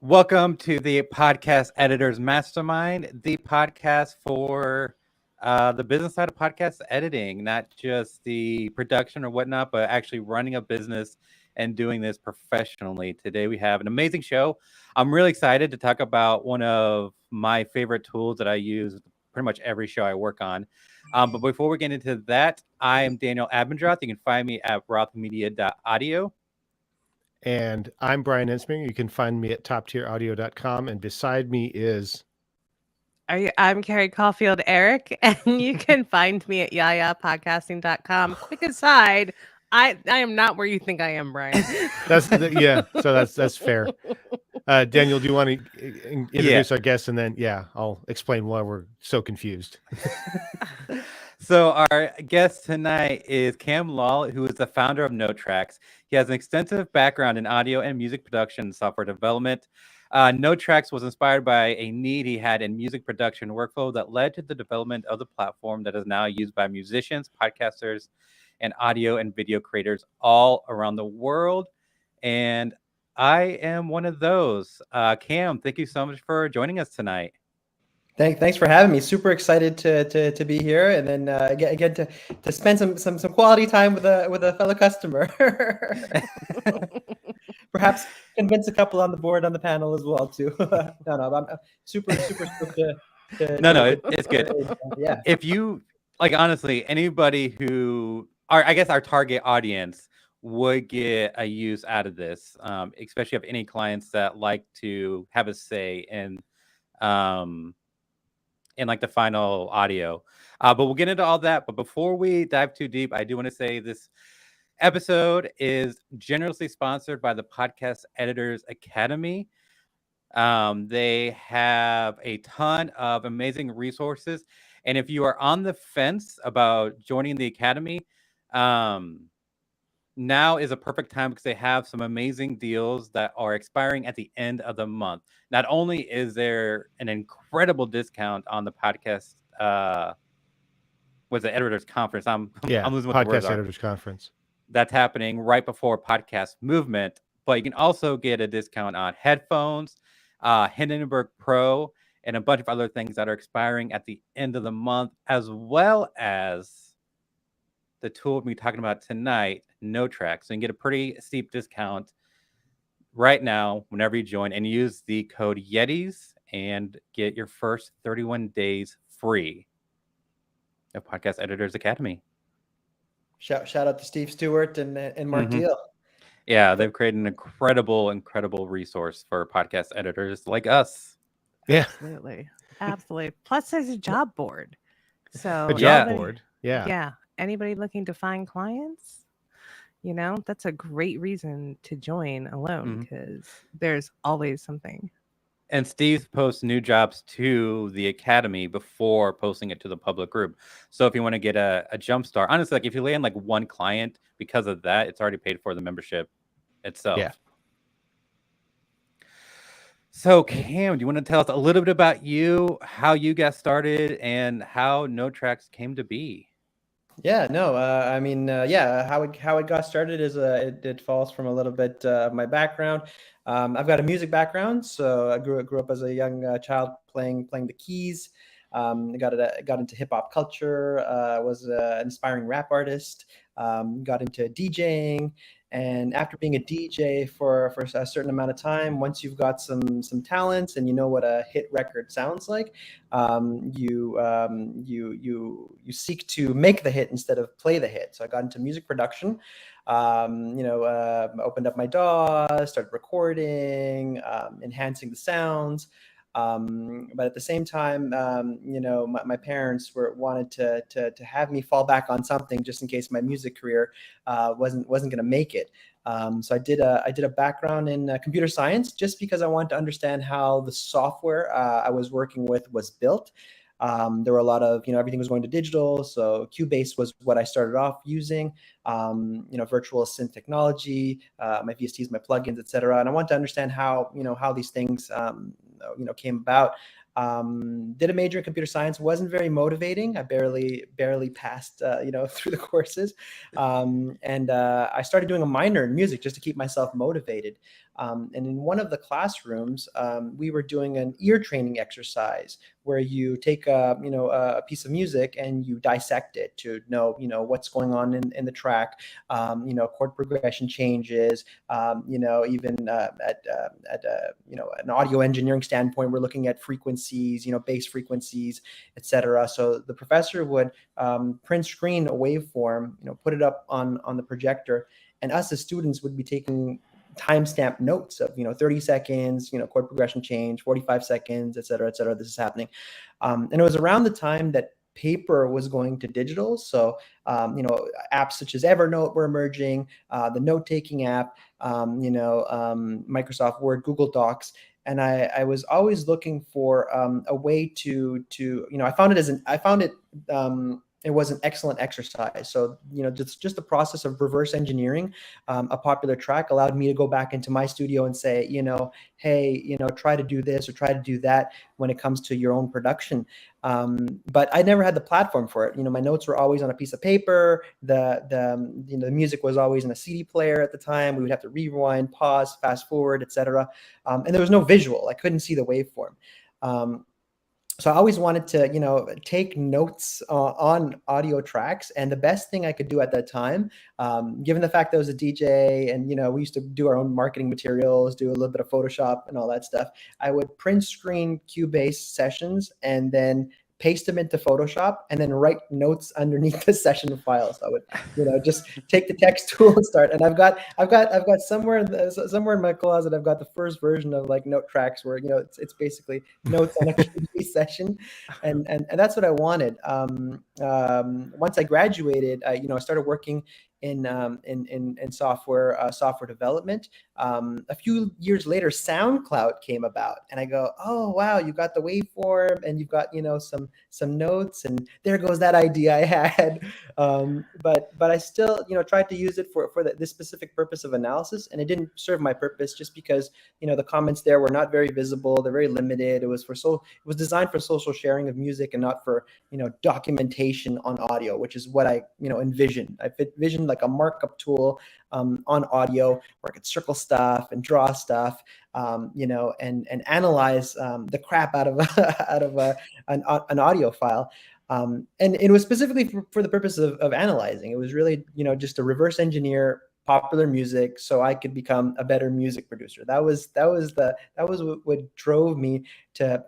Welcome to the Podcast Editors Mastermind, the podcast for the business side of podcast editing, not just the production or whatnot, but actually running a business and doing this professionally. Today we have an amazing show. I'm really excited to talk about one of my favorite tools that I use pretty much every show I work on. But before we get into that, I am Daniel Abendroth. You can find me at rothmedia.audio. And I'm Brian Ensminger. You can find me at toptieraudio.com. And beside me is... I'm Carrie Caulfield Eric, and you can find me at yayapodcasting.com. Quick aside, I am not where you think I am, Brian. That's fair. Daniel, do you want to introduce our guests, and then I'll explain why we're so confused. So our guest tonight is Kam Lai, who is the founder of Notetracks. He has an extensive background in audio and music production and software development. Notetracks was inspired by a need he had in music production workflow that led to the development of the platform that is now used by musicians, podcasters, and audio and video creators all around the world. And I am one of those. Kam, thank you so much for joining us tonight. Thanks for having me. Super excited to be here, and then again to spend some quality time with a fellow customer. Perhaps convince a couple on the board on the panel as well too. No, I'm super stoked to it's good. Yeah. If you honestly, anybody who our target audience would get a use out of this, especially if any clients that like to have a say in the final audio. But we'll get into all that. But before we dive too deep, I do want to say this episode is generously sponsored by the Podcast Editors Academy. They have a ton of amazing resources. And if you are on the fence about joining the Academy, now is a perfect time because they have some amazing deals that are expiring at the end of the month. Not only is there an incredible discount on the podcast, was the Editors Conference? I'm losing what the words Podcast are. Editors Conference. That's happening right before Podcast Movement. But you can also get a discount on headphones, Hindenburg Pro, and a bunch of other things that are expiring at the end of the month, as well as the tool we'll be talking about tonight, Notetracks. So you can get a pretty steep discount right now whenever you join and use the code YETIS and get your first 31 days free of Podcast Editors Academy. Shout out to Steve Stewart and Mark Deal. Yeah, they've created an incredible resource for podcast editors like us. Yeah, absolutely. Plus, there's a job board. So a job board. Yeah. Anybody looking to find clients, that's a great reason to join alone because there's always something. And Steve posts new jobs to the Academy before posting it to the public group. So if you want to get a jump start, honestly, if you land one client because of that, it's already paid for the membership itself. Yeah. So Kam, do you want to tell us a little bit about you, how you got started, and how Notetracks came to be? Yeah, no, how it got started is it falls from a little bit of my background. I've got a music background, so I grew up as a young child playing the keys. Got into hip hop culture. Was an inspiring rap artist. Got into DJing. And after being a DJ for a certain amount of time, once you've got some talents and you know what a hit record sounds like, you seek to make the hit instead of play the hit. So I got into music production. Opened up my DAW, started recording, enhancing the sounds. But at the same time, my parents wanted to have me fall back on something just in case my music career wasn't going to make it. So I did a background in computer science just because I wanted to understand how the software I was working with was built. There were a lot of, everything was going to digital. So Cubase was what I started off using, virtual synth technology, my VSTs, my plugins, et cetera. And I wanted to understand how these things, came about. Did a major in computer science, wasn't very motivating. I barely passed, through the courses. And I started doing a minor in music just to keep myself motivated. And in one of the classrooms, we were doing an ear training exercise where you take a piece of music and you dissect it to know what's going on in the track, chord progression changes, even at an audio engineering standpoint, we're looking at frequencies, bass frequencies, etc. So the professor would print screen a waveform, put it up on the projector, and us as students would be taking timestamp notes of 30 seconds, chord progression change, 45 seconds, et cetera, et cetera. This is happening, and it was around the time that paper was going to digital. So apps such as Evernote were emerging, the note-taking app, Microsoft Word, Google Docs. And I was always looking for a way to I found it it was an excellent exercise. So just the process of reverse engineering a popular track allowed me to go back into my studio and say, hey, try to do this or try to do that when it comes to your own production. But I never had the platform for it. My notes were always on a piece of paper. The music was always in a CD player at the time. We would have to rewind, pause, fast forward, etc. And there was no visual. I couldn't see the waveform. So I always wanted to, take notes on audio tracks. And the best thing I could do at that time, given the fact that I was a DJ and, we used to do our own marketing materials, do a little bit of Photoshop and all that stuff, I would print screen Cubase sessions and then paste them into Photoshop and then write notes underneath the session files. So I would, just take the text tool and start. And I've got somewhere in my closet, I've got the first version of like Notetracks where, it's basically notes on a Cubase session. And that's what I wanted. Once I graduated, I started working in software development. A few years later, SoundCloud came about, and I go, oh wow, you got the waveform, and you've got some notes, and there goes that idea I had. But I still tried to use it for this specific purpose of analysis, and it didn't serve my purpose just because the comments there were not very visible, they're very limited. It was designed for social sharing of music and not for documentation on audio, which is what I envisioned. I envisioned like a markup tool on audio where I could circle stuff and draw stuff, and analyze the crap out of an audio file. And it was specifically for the purpose of analyzing. It was really just to reverse engineer popular music so I could become a better music producer. That was what drove me to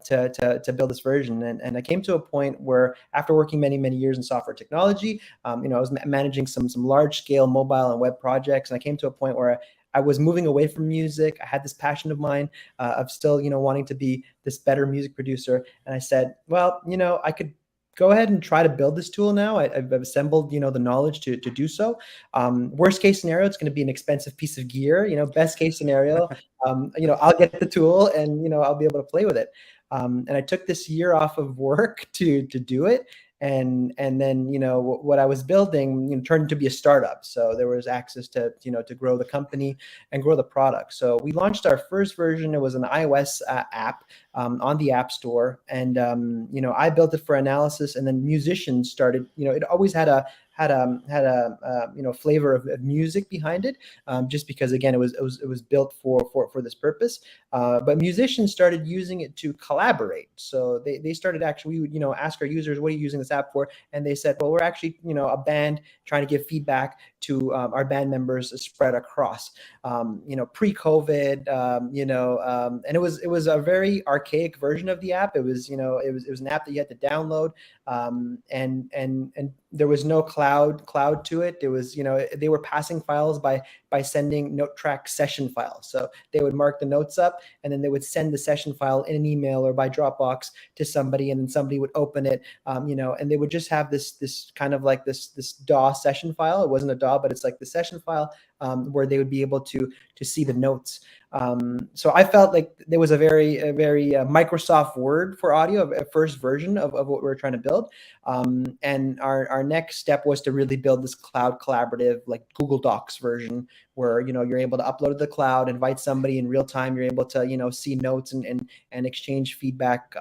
build this version. And I came to a point where, after working many years in software technology, I was managing some large scale mobile and web projects, and I came to a point where I was moving away from music. I had this passion of mine of still wanting to be this better music producer, and I said, well, I could go ahead and try to build this tool now. I've assembled, the knowledge to do so. Worst case scenario, it's going to be an expensive piece of gear. Best case scenario, I'll get the tool and, I'll be able to play with it. And I took this year off of work to do it. And then, what I was building turned into be a startup. So there was access to grow the company and grow the product. So we launched our first version. It was an iOS app on the App Store. And, I built it for analysis, and then musicians started, it always had a flavor of music behind it, just because, again, it was built for this purpose. But musicians started using it to collaborate. So they started, actually, we would ask our users, what are you using this app for? And they said, well, we're actually a band trying to give feedback to our band members spread across. Pre-COVID, and it was a very archaic version of the app. It was an app that you had to download, and there was no cloud to it. It was, they were passing files by sending Notetrack session files. So they would mark the notes up, and then they would send the session file in an email or by Dropbox to somebody, and then somebody would open it, and they would just have this kind of like this DAW session file. It wasn't a DAW, but it's like the session file, where they would be able to see the notes. So I felt like there was a very Microsoft Word for audio, a first version of what we were trying to build. And our next step was to really build this cloud collaborative, like Google Docs version, where you're able to upload to the cloud, invite somebody in real time. You're able to see notes and exchange feedback.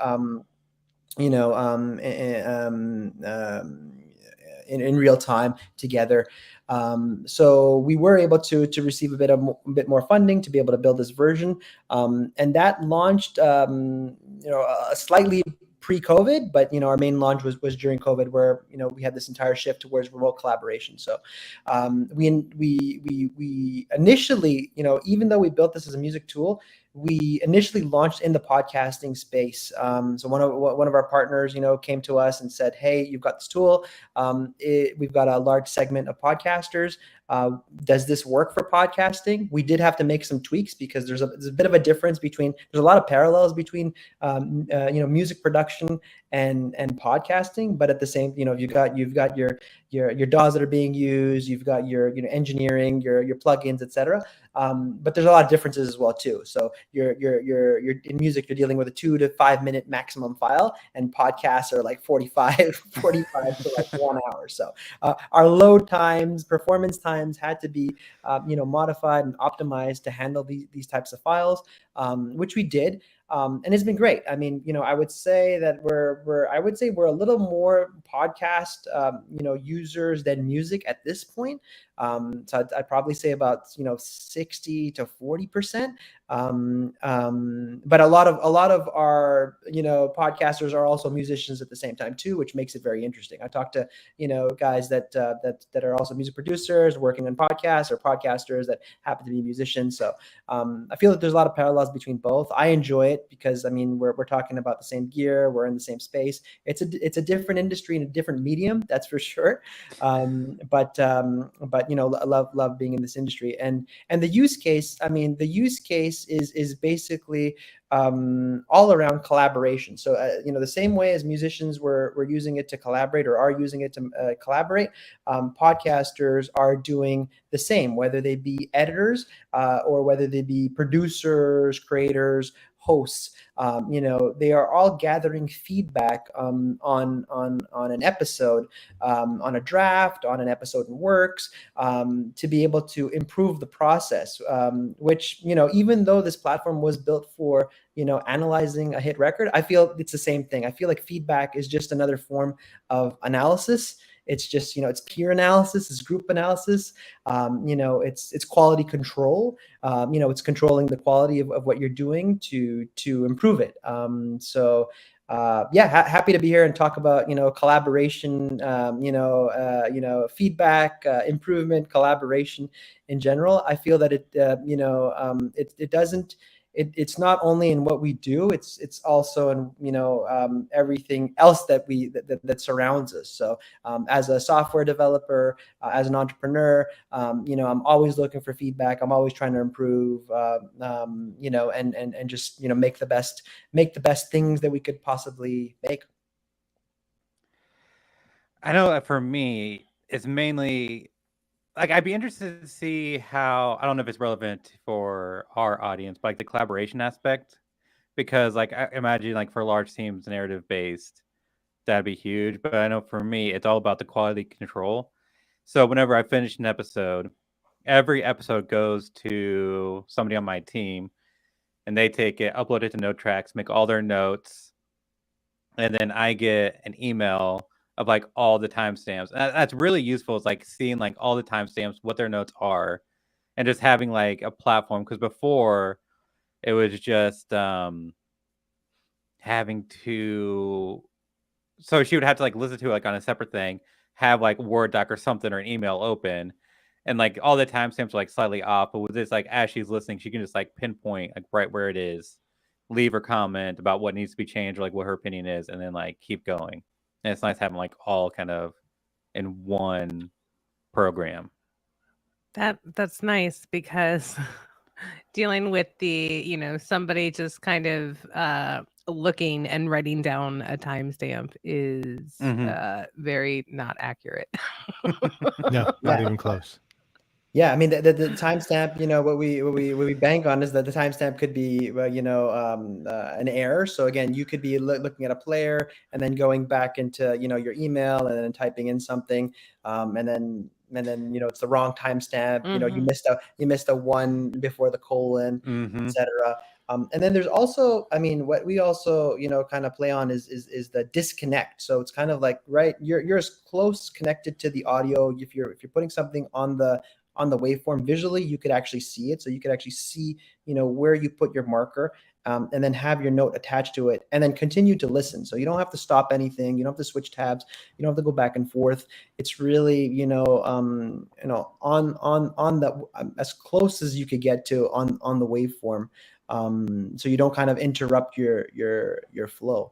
in real time together. So we were able to receive a bit more funding to be able to build this version, and that launched slightly pre-COVID, but our main launch was during COVID, where we had this entire shift towards remote collaboration. So we initially, even though we built this as a music tool, we initially launched in the podcasting space. So one of our partners, came to us and said, "Hey, you've got this tool. We've got a large segment of podcasters. Does this work for podcasting?" We did have to make some tweaks because there's a bit of a difference between. There's a lot of parallels between music production and podcasting, but at the same, you've got your DAWs that are being used, you've got your engineering, your plugins, etc. But there's a lot of differences as well too. So you're in music, you're dealing with a 2 to 5 minute maximum file, and podcasts are like 45 to like 1 hour. So our load times, performance times had to be modified and optimized to handle these types of files, which we did. And it's been great. I mean, I would say that we're a little more podcast, users than music at this point. So I'd probably say about 60 to 40%. But a lot of our podcasters are also musicians at the same time too, which makes it very interesting. I talked to guys that are also music producers working on podcasts, or podcasters that happen to be musicians. So I feel that there's a lot of parallels between both. I enjoy it because we're talking about the same gear, we're in the same space. It's a different industry and a different medium, that's for sure. But love being in this industry, and the use case. Is basically all around collaboration. So the same way as musicians were using it to collaborate, or are using it to collaborate, podcasters are doing the same, whether they be editors or whether they be producers, creators, hosts. They are all gathering feedback on an episode, on a draft, on an episode in works, to be able to improve the process, which even though this platform was built for analyzing a hit record, I feel it's the same thing. I feel like feedback is just another form of analysis. It's just, it's peer analysis, it's group analysis, it's quality control. It's controlling the quality of what you're doing to improve it. Happy to be here and talk about collaboration, feedback, improvement, collaboration in general. I feel that it doesn't. It's not only in what we do, it's also in everything else that surrounds us. So as a software developer, as an entrepreneur, I'm always looking for feedback. I'm always trying to improve, and just make the best things that we could possibly make. I know that for me, it's mainly like I'd be interested to see how, I don't know if it's relevant for our audience, but like the collaboration aspect, because like I imagine like for large teams, narrative based, that'd be huge. But I know for me, it's all about the quality control. So whenever I finish an episode, every episode goes to somebody on my team, and they take it, upload it to Notetracks, make all their notes, and then I get an email of like all the timestamps. And that's really useful. It's like seeing like all the timestamps, what their notes are, and just having like a platform. Because before it was just having to, so she would have to like listen to it like on a separate thing, have like Word doc or something or an email open, and like all the timestamps are like slightly off. But with this, like as she's listening, she can just like pinpoint like right where it is, leave her comment about what needs to be changed or like what her opinion is, and then like keep going. And it's nice having like all kind of in one program. That's nice because dealing with the, somebody just kind of looking and writing down a timestamp is very not accurate. No, not even close. Yeah, I mean the timestamp. What we bank on is that the timestamp could be an error. So again, you could be looking at a player and then going back into your email and then typing in something, and then it's the wrong timestamp. You missed a one before the colon, etc. And then there's also, I mean, what we also, kind of play on is the disconnect. So it's kind of like, right, you're as close connected to the audio. If you're putting something on the waveform visually, you could actually see it. So you could actually see, where you put your marker, and then have your note attached to it, and then continue to listen. So you don't have to stop anything. You don't have to switch tabs. You don't have to go back and forth. It's really, on the as close as you could get to on the waveform, so you don't kind of interrupt your flow.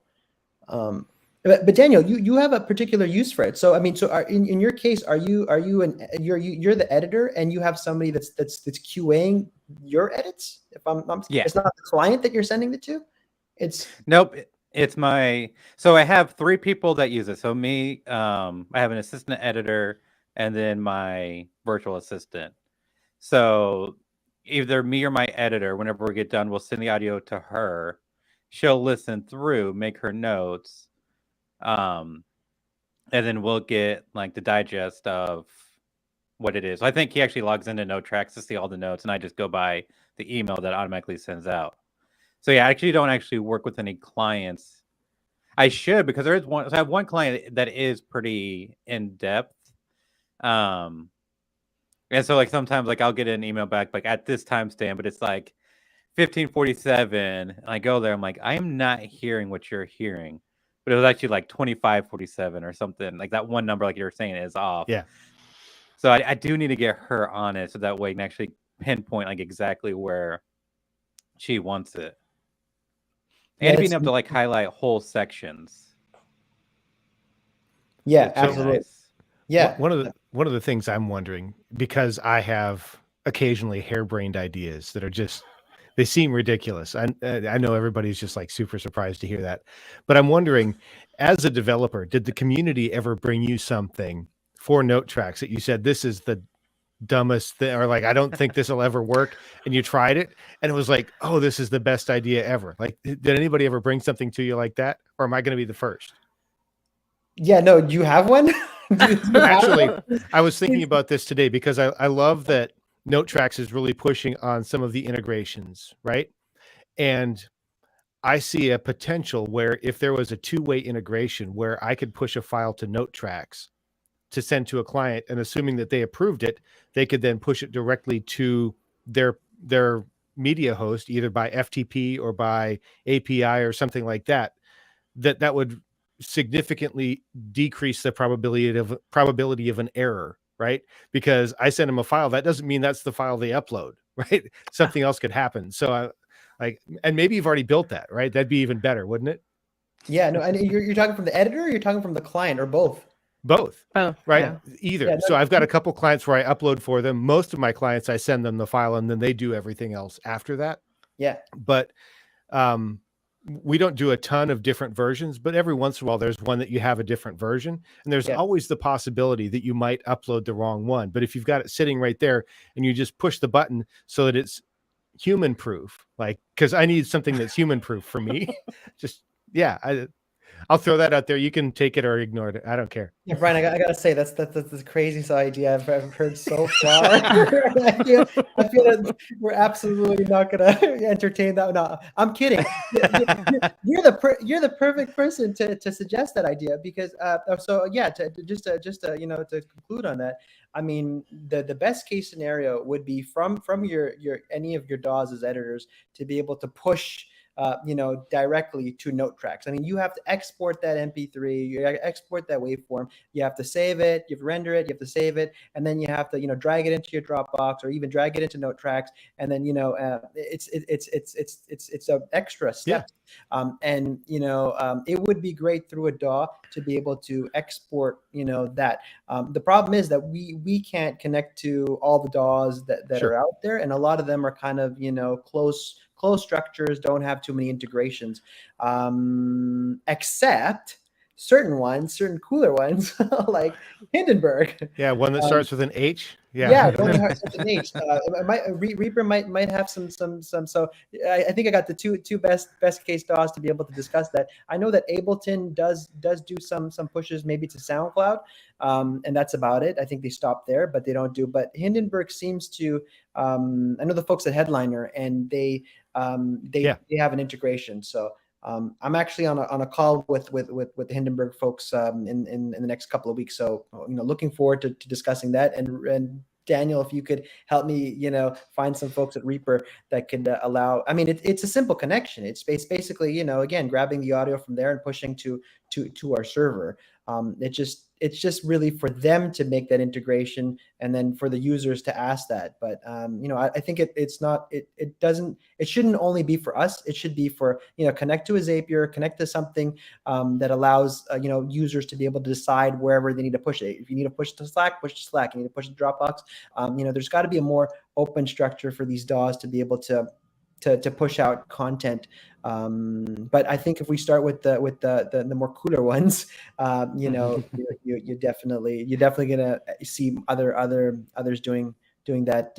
But Daniel, you have a particular use for it. So I mean, so in your case, you're the editor, and you have somebody that's QAing your edits? If Yeah. It's not the client that you're sending it to. It's Nope. It's so I have 3 people that use it. So me, I have an assistant editor, and then my virtual assistant. So either me or my editor, whenever we get done, we'll send the audio to her. She'll listen through, make her notes, and then we'll get like the digest of what it is. I think he actually logs into Notetracks to see all the notes, and I just go by the email that automatically sends out. So yeah, I actually don't actually work with any clients. I should, because there is one. So I have one client that is pretty in depth. And so like sometimes like I'll get an email back like at this timestamp, but it's like 15:47, and I go there. I'm like, I am not hearing what you're hearing, but it was actually like 25:47 or something. Like that one number, like you were saying, is off. Yeah. So I do need to get her on it, so that way I can actually pinpoint like exactly where she wants it, and being able to like highlight whole sections. Yeah, It's really absolutely. nice. Yeah. One of the things I'm wondering, because I have occasionally harebrained ideas that are just, they seem ridiculous. I know everybody's just like super surprised to hear that, but I'm wondering, as a developer, did the community ever bring you something for Notetracks that you said, this is the dumbest thing, or like, I don't think this will ever work, and you tried it and it was like, oh, this is the best idea ever? Like, did anybody ever bring something to you like that, or am I going to be the first? Yeah, no, do you have one? Actually, I was thinking about this today because I love that Notetracks is really pushing on some of the integrations, right? And I see a potential where if there was a two-way integration where I could push a file to Notetracks to send to a client, and assuming that they approved it, they could then push it directly to their media host, either by FTP or by API or something like that, that would significantly decrease the probability of an error, right? Because I send them a file, that doesn't mean that's the file they upload, right? Something else could happen. So and maybe you've already built that, right? That'd be even better, wouldn't it? Yeah, no, and you're talking from the editor, or you're talking from the client, or both? Both, Both, right? yeah. Either. Yeah, no, So I've got a couple clients where I upload for them. Most of my clients, I send them the file and then they do everything else after that. Yeah. But we don't do a ton of different versions, but every once in a while there's one that you have a different version, and there's always the possibility that you might upload the wrong one. But if you've got it sitting right there and you just push the button so that it's human proof, like, because I need something that's human proof for me. Just, yeah, I'll throw that out there. You can take it or ignore it. I don't care. Yeah, Brian, I gotta say that's the craziest idea I've ever heard so far. I feel that we're absolutely not gonna entertain that. No, I'm kidding. You're the perfect person to suggest that idea, because so yeah, to conclude on that, I mean, the best case scenario would be from your any of your DAWs as editors to be able to push directly to Notetracks. I mean, you have to export that MP3, you export that waveform, you have to save it, you have to render it, you have to save it, and then you have to, drag it into your Dropbox or even drag it into Notetracks, and then it's an extra step. And it would be great through a DAW to be able to export that. The problem is that we can't connect to all the DAWs that are out there, and a lot of them are kind of close structures, don't have too many integrations, except certain ones, certain cooler ones, like Hindenburg. Yeah, one that starts with an H. Yeah, one that starts with an H. Reaper might have some. So I think I got the two best case DAWs to be able to discuss that. I know that Ableton does do some pushes maybe to SoundCloud, and that's about it. I think they stop there, but they don't do. But Hindenburg seems to. I know the folks at Headliner, and they have an integration. So. I'm actually on a call with the Hindenburg folks in the next couple of weeks. So looking forward to discussing that. And Daniel, if you could help me, find some folks at Reaper that could allow. I mean, it's a simple connection. It's basically again grabbing the audio from there and pushing to our server. It's just really for them to make that integration and then for the users to ask that. But I think it shouldn't only be for us. It should be for connect to a Zapier, connect to something that allows users to be able to decide wherever they need to push it. If you need to push to Slack, push to Slack. You need to push to Dropbox. There's got to be a more open structure for these DAWs to be able to push out content. But I think if we start with the more cooler ones, you're definitely gonna see others doing that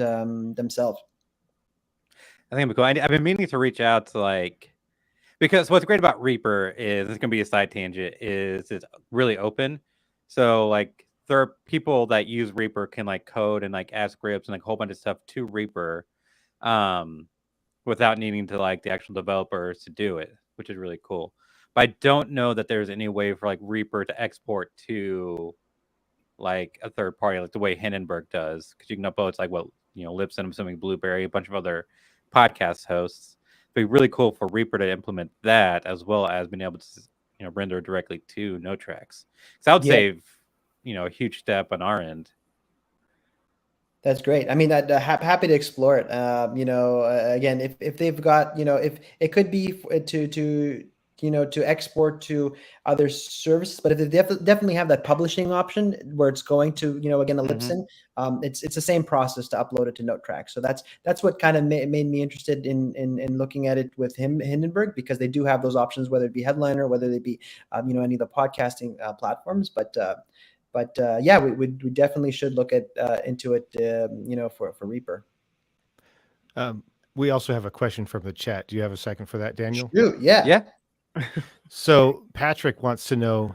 themselves. I think it'd be cool. I've been meaning to reach out to because what's great about Reaper is, it's gonna be a side tangent, is it's really open. So there are people that use Reaper can code and add scripts and a whole bunch of stuff to Reaper. Without needing to the actual developers to do it, which is really cool. But I don't know that there's any way for Reaper to export to a third party, the way Hindenburg does, because you can upload Libsyn, I'm assuming Blueberry, a bunch of other podcast hosts. It'd be really cool for Reaper to implement that, as well as being able to render directly to Notetracks. So I would save a huge step on our end. That's great. I mean, happy to explore it. Again, if they've got, if it could be to export to other services, but if they definitely have that publishing option where it's going to, again, a Libsyn, it's the same process to upload it to Notetracks. So that's what kind of made me interested in looking at it with Hindenburg, because they do have those options, whether it be Headliner, whether they be, any of the podcasting platforms, But yeah, we definitely should look into it, for Reaper. We also have a question from the chat. Do you have a second for that, Daniel? Shoot, yeah. So Patrick wants to know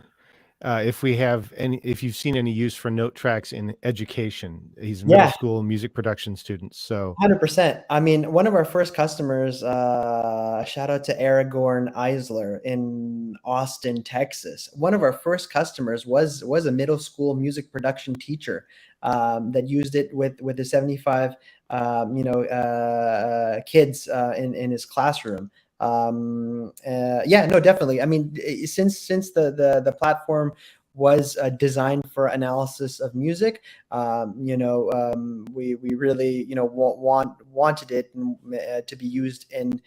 if you've seen any use for Notetracks in education. He's a middle school music production student. So 100%. I mean, one of our first customers, shout out to Aragorn Eisler in Austin, Texas. One of our first customers was a middle school music production teacher that used it with the 75 kids in his classroom. No, definitely. I mean, since the platform was designed for analysis of music, we really wanted it to be used in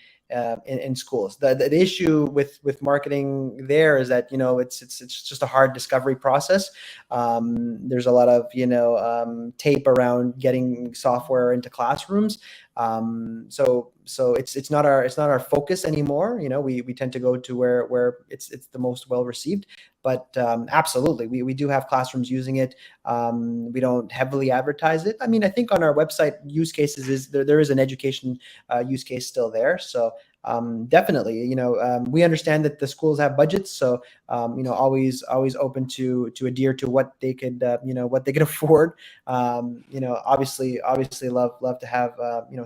schools. The issue with marketing there is that it's just a hard discovery process. There's a lot of tape around getting software into classrooms. So it's not our focus anymore. We tend to go to where it's the most well received. But absolutely, we do have classrooms using it. We don't heavily advertise it. I mean, I think on our website, use cases there is an education use case still there. So definitely, we understand that the schools have budgets, so always open to adhere to what they could what they could afford. Obviously love to have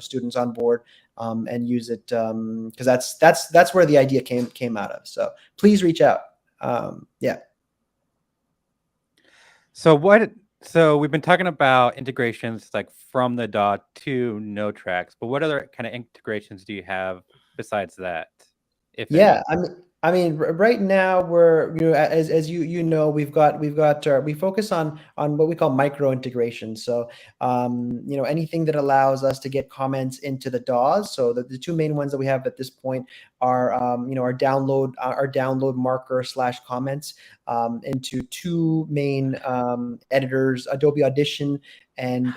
students on board and use it, because that's where the idea came out of. So please reach out. So we've been talking about integrations from the DAW to Notetracks, but what other kind of integrations do you have besides that? I mean, right now we're as we focus on what we call micro integration. So anything that allows us to get comments into the DAWs. So the two main ones that we have at this point are our download marker / comments into two main editors, Adobe Audition and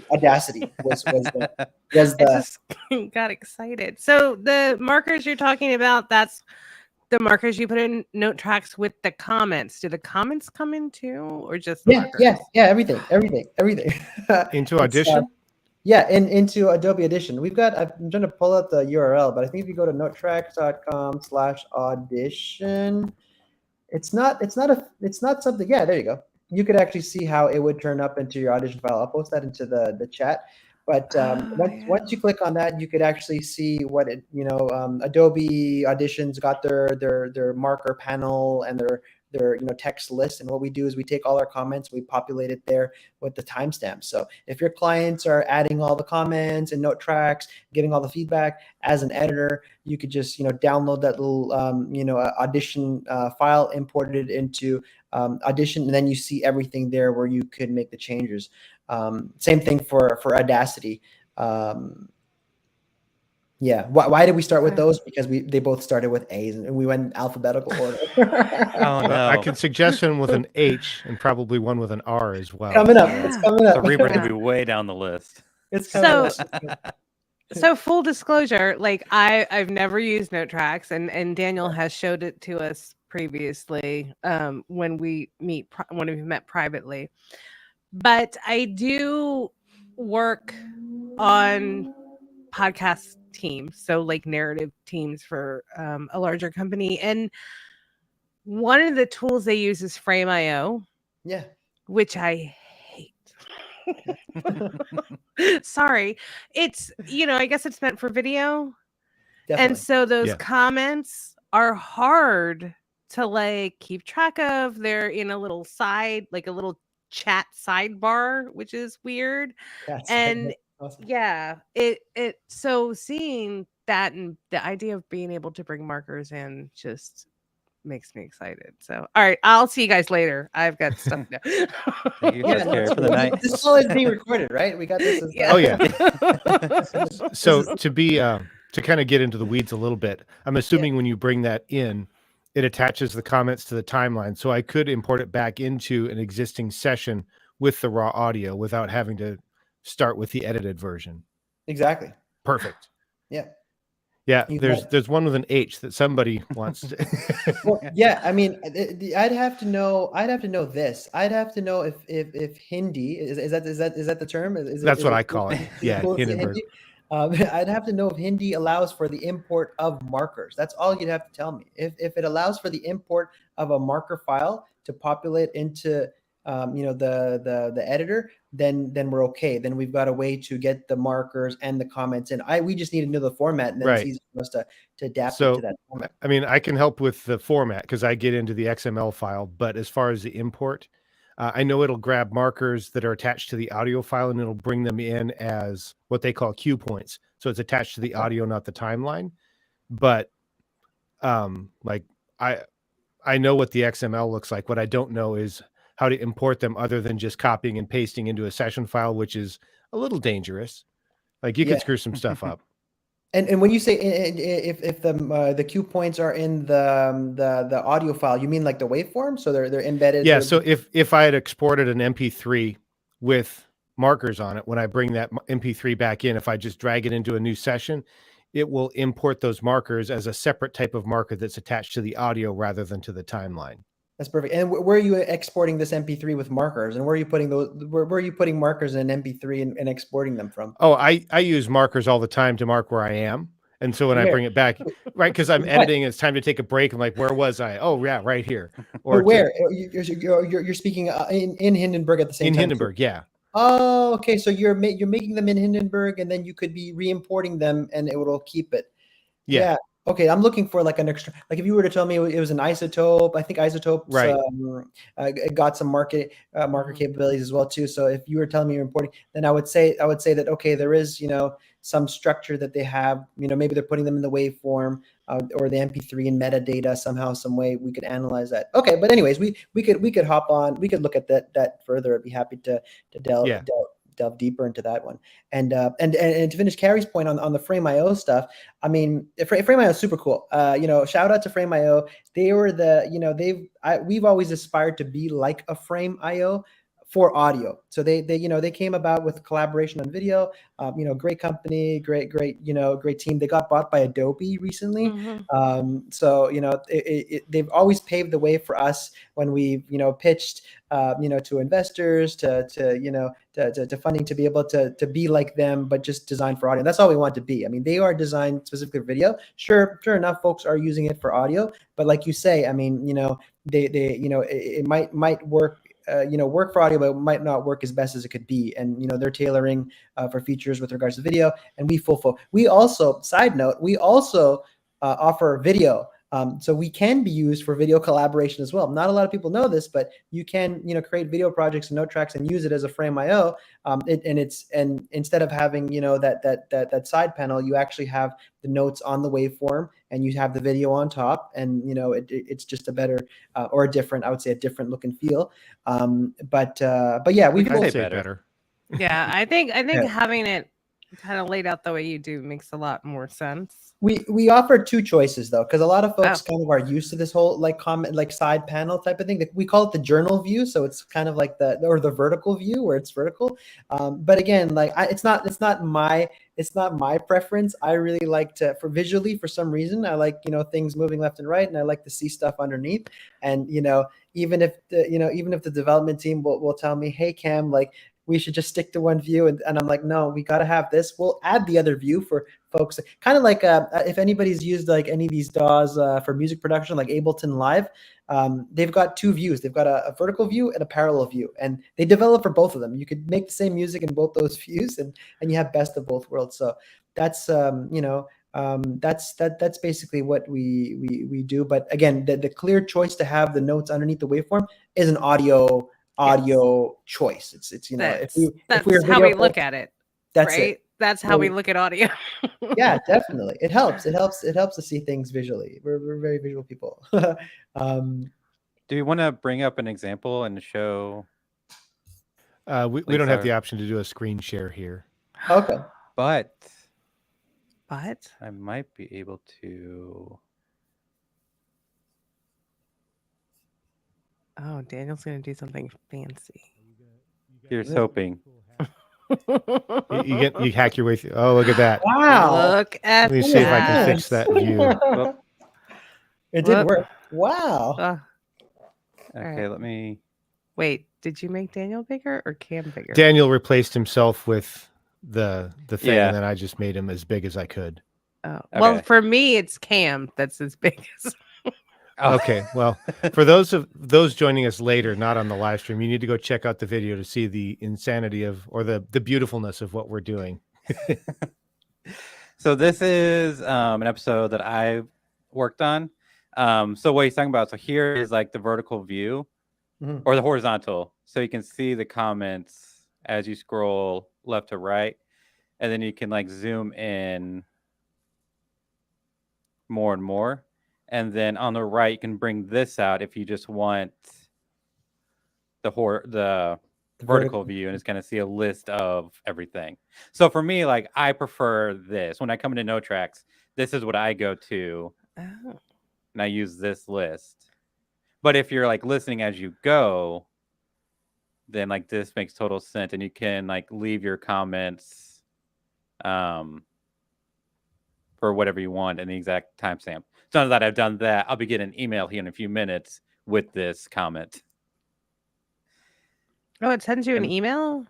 Audacity I just got excited. So the markers you're talking about, that's the markers you put in Notetracks with the comments. Do the comments come in too, or just the markers? Everything. Into It's, Audition? into Adobe Audition. I'm trying to pull out the URL, but I think if you go to notetracks.com/audition, it's not something. Yeah, there you go. You could actually see how it would turn up into your Audition file. I'll post that into the chat. But once you click on that, you could actually see what Adobe Audition's got their marker panel and their text list. And what we do is we take all our comments, we populate it there with the timestamps. So if your clients are adding all the comments and Notetracks, giving all the feedback as an editor, you could just download that little Audition file, import it into Audition, and then you see everything there where you could make the changes. Same thing for Audacity. Why did we start with those? Because they both started with A's and we went in alphabetical order. Oh no! I could suggest one with an H and probably one with an R as well. It's coming up. So Reaper's gonna be way down the list. It's coming up. So full disclosure, like I've never used Notetracks, and Daniel has showed it to us previously when we've met privately. But I do work on podcast teams, so like narrative teams for a larger company, and one of the tools they use is Frame.io, which I hate. Sorry, it's I guess it's meant for video. Definitely. And so those comments are hard to like keep track of. They're in a little like a little chat sidebar, which is weird. And awesome. So seeing that and the idea of being able to bring markers in just makes me excited. So all right, I'll see you guys later. I've got stuff now. Thank you for the night. This all is being recorded, right? We got this. Oh yeah. So to kind of get into the weeds a little bit, I'm assuming when you bring that in, it attaches the comments to the timeline. So I could import it back into an existing session with the raw audio without having to start with the edited version. Exactly. Perfect. Yeah, there's one with an H that somebody wants to. Well, I mean, I'd have to know this. I'd have to know if Hindi is that the term? That's what I call it. Yeah, Hindenburg. I'd have to know if Hindi allows for the import of markers. That's all you'd have to tell me. If it allows for the import of a marker file to populate into the editor, then we're okay. Then we've got a way to get the markers and the comments in. We just need to know the format, and then it's easy for us to adapt it to that format. I mean, I can help with the format because I get into the XML file, but as far as the import, I know it'll grab markers that are attached to the audio file and it'll bring them in as what they call cue points. So it's attached to the audio, not the timeline. But like I know what the XML looks like. What I don't know is how to import them other than just copying and pasting into a session file, which is a little dangerous. Like you could screw some stuff up. And when you say if the cue points are in the audio file, you mean like the waveform? So they're embedded. Yeah. So if I had exported an MP3 with markers on it, when I bring that MP3 back in, if I just drag it into a new session, it will import those markers as a separate type of marker that's attached to the audio rather than to the timeline. That's perfect. And where are you exporting this MP3 with markers? And where are you putting those? Where are you putting markers in MP3 and exporting them from? Oh, I use markers all the time to mark where I am. And so when I bring it back, right, because I'm editing, it's time to take a break. I'm like, where was I? Oh, yeah, right here. Or where? You're speaking in Hindenburg at the same time. In Hindenburg, yeah. Oh, okay. So you're making them in Hindenburg, and then you could be re-importing them, and it will keep it. Yeah. Okay, I'm looking for like an extra. Like if you were to tell me it was an Isotope, I think Isotopes got some marker capabilities as well too. So if you were telling me you're importing, then I would say that okay, there is some structure that they have. Maybe they're putting them in the waveform or the MP3 in metadata somehow, some way we could analyze that. Okay, but anyways, we could hop on. We could look at that further. I'd be happy to delve deeper into that one. And to finish Carrie's point on the Frame.io stuff, I mean, Frame.io is super cool. Shout out to Frame.io. They were we've always aspired to be like a Frame.io for audio. So they came about with collaboration on video. Great company, great team. They got bought by Adobe recently. So they've always paved the way for us when we've pitched to investors, to funding, to be able to be like them, but just designed for audio. That's all we want to be. I mean, they are designed specifically for video. Sure enough, folks are using it for audio, but like you say, I mean, it might work. Work for audio, but it might not work as best as it could be. And they're tailoring for features with regards to video. And we also, side note, we also offer video. So we can be used for video collaboration as well. Not a lot of people know this, but you can, create video projects in Notetracks and use it as a Frame.io. And instead of having, that side panel, you actually have the notes on the waveform and you have the video on top, and it's just a better or a different, I would say a different look and feel. But yeah, I'd say better. Yeah, I think having it kind of laid out the way you do makes a lot more sense. We offer two choices though, because a lot of folks kind of are used to this whole comment, like side panel type of thing. We call it the journal view, so it's kind of like the vertical view where it's vertical. But again, like it's not my preference. I really like for visually, for some reason, I like things moving left and right, and I like to see stuff underneath. And even if the development team will tell me, hey Cam, like we should just stick to one view. And I'm like, no, we got to have this. We'll add the other view for folks. Kind of like if anybody's used like any of these DAWs for music production, like Ableton Live, they've got two views. They've got a vertical view and a parallel view, and they develop for both of them. You could make the same music in both those views, and you have best of both worlds. So that's that's basically what we do. But again, the clear choice to have the notes underneath the waveform is an audio choice. It's if we're how we look at it. That's right? it. That's how we look at audio. Yeah, definitely. It helps to see things visually. We're very visual people. Do you want to bring up an example and show? We don't have the option to do a screen share here. Okay. But I might be able to. Oh, Daniel's going to do something fancy. Here's hoping. You hack your way through. Oh, look at that. Wow. Look at Let me see if I can fix that view. It did work. Wow. Okay, right. let me. Wait, did you make Daniel bigger or Cam bigger? Daniel replaced himself with the thing, and then I just made him as big as I could. Oh. Okay. Well, for me, it's Cam that's as big as. Okay, well, for those joining us later, not on the live stream, you need to go check out the video to see the insanity or the beautifulness of what we're doing. So this is an episode that I worked on. So what he's talking about, so here is like the vertical view or the horizontal. So you can see the comments as you scroll left to right, and then you can like zoom in more and more. And then on the right, you can bring this out if you just want the vertical view, and it's going to see a list of everything. So for me, like I prefer this. When I come into Notetracks, this is what I go to, and I use this list. But if you're like listening as you go, then like this makes total sense, and you can like leave your comments for whatever you want in the exact timestamp. So now that I've done that, I'll be getting an email here in a few minutes with this comment. Oh, it sends you an email?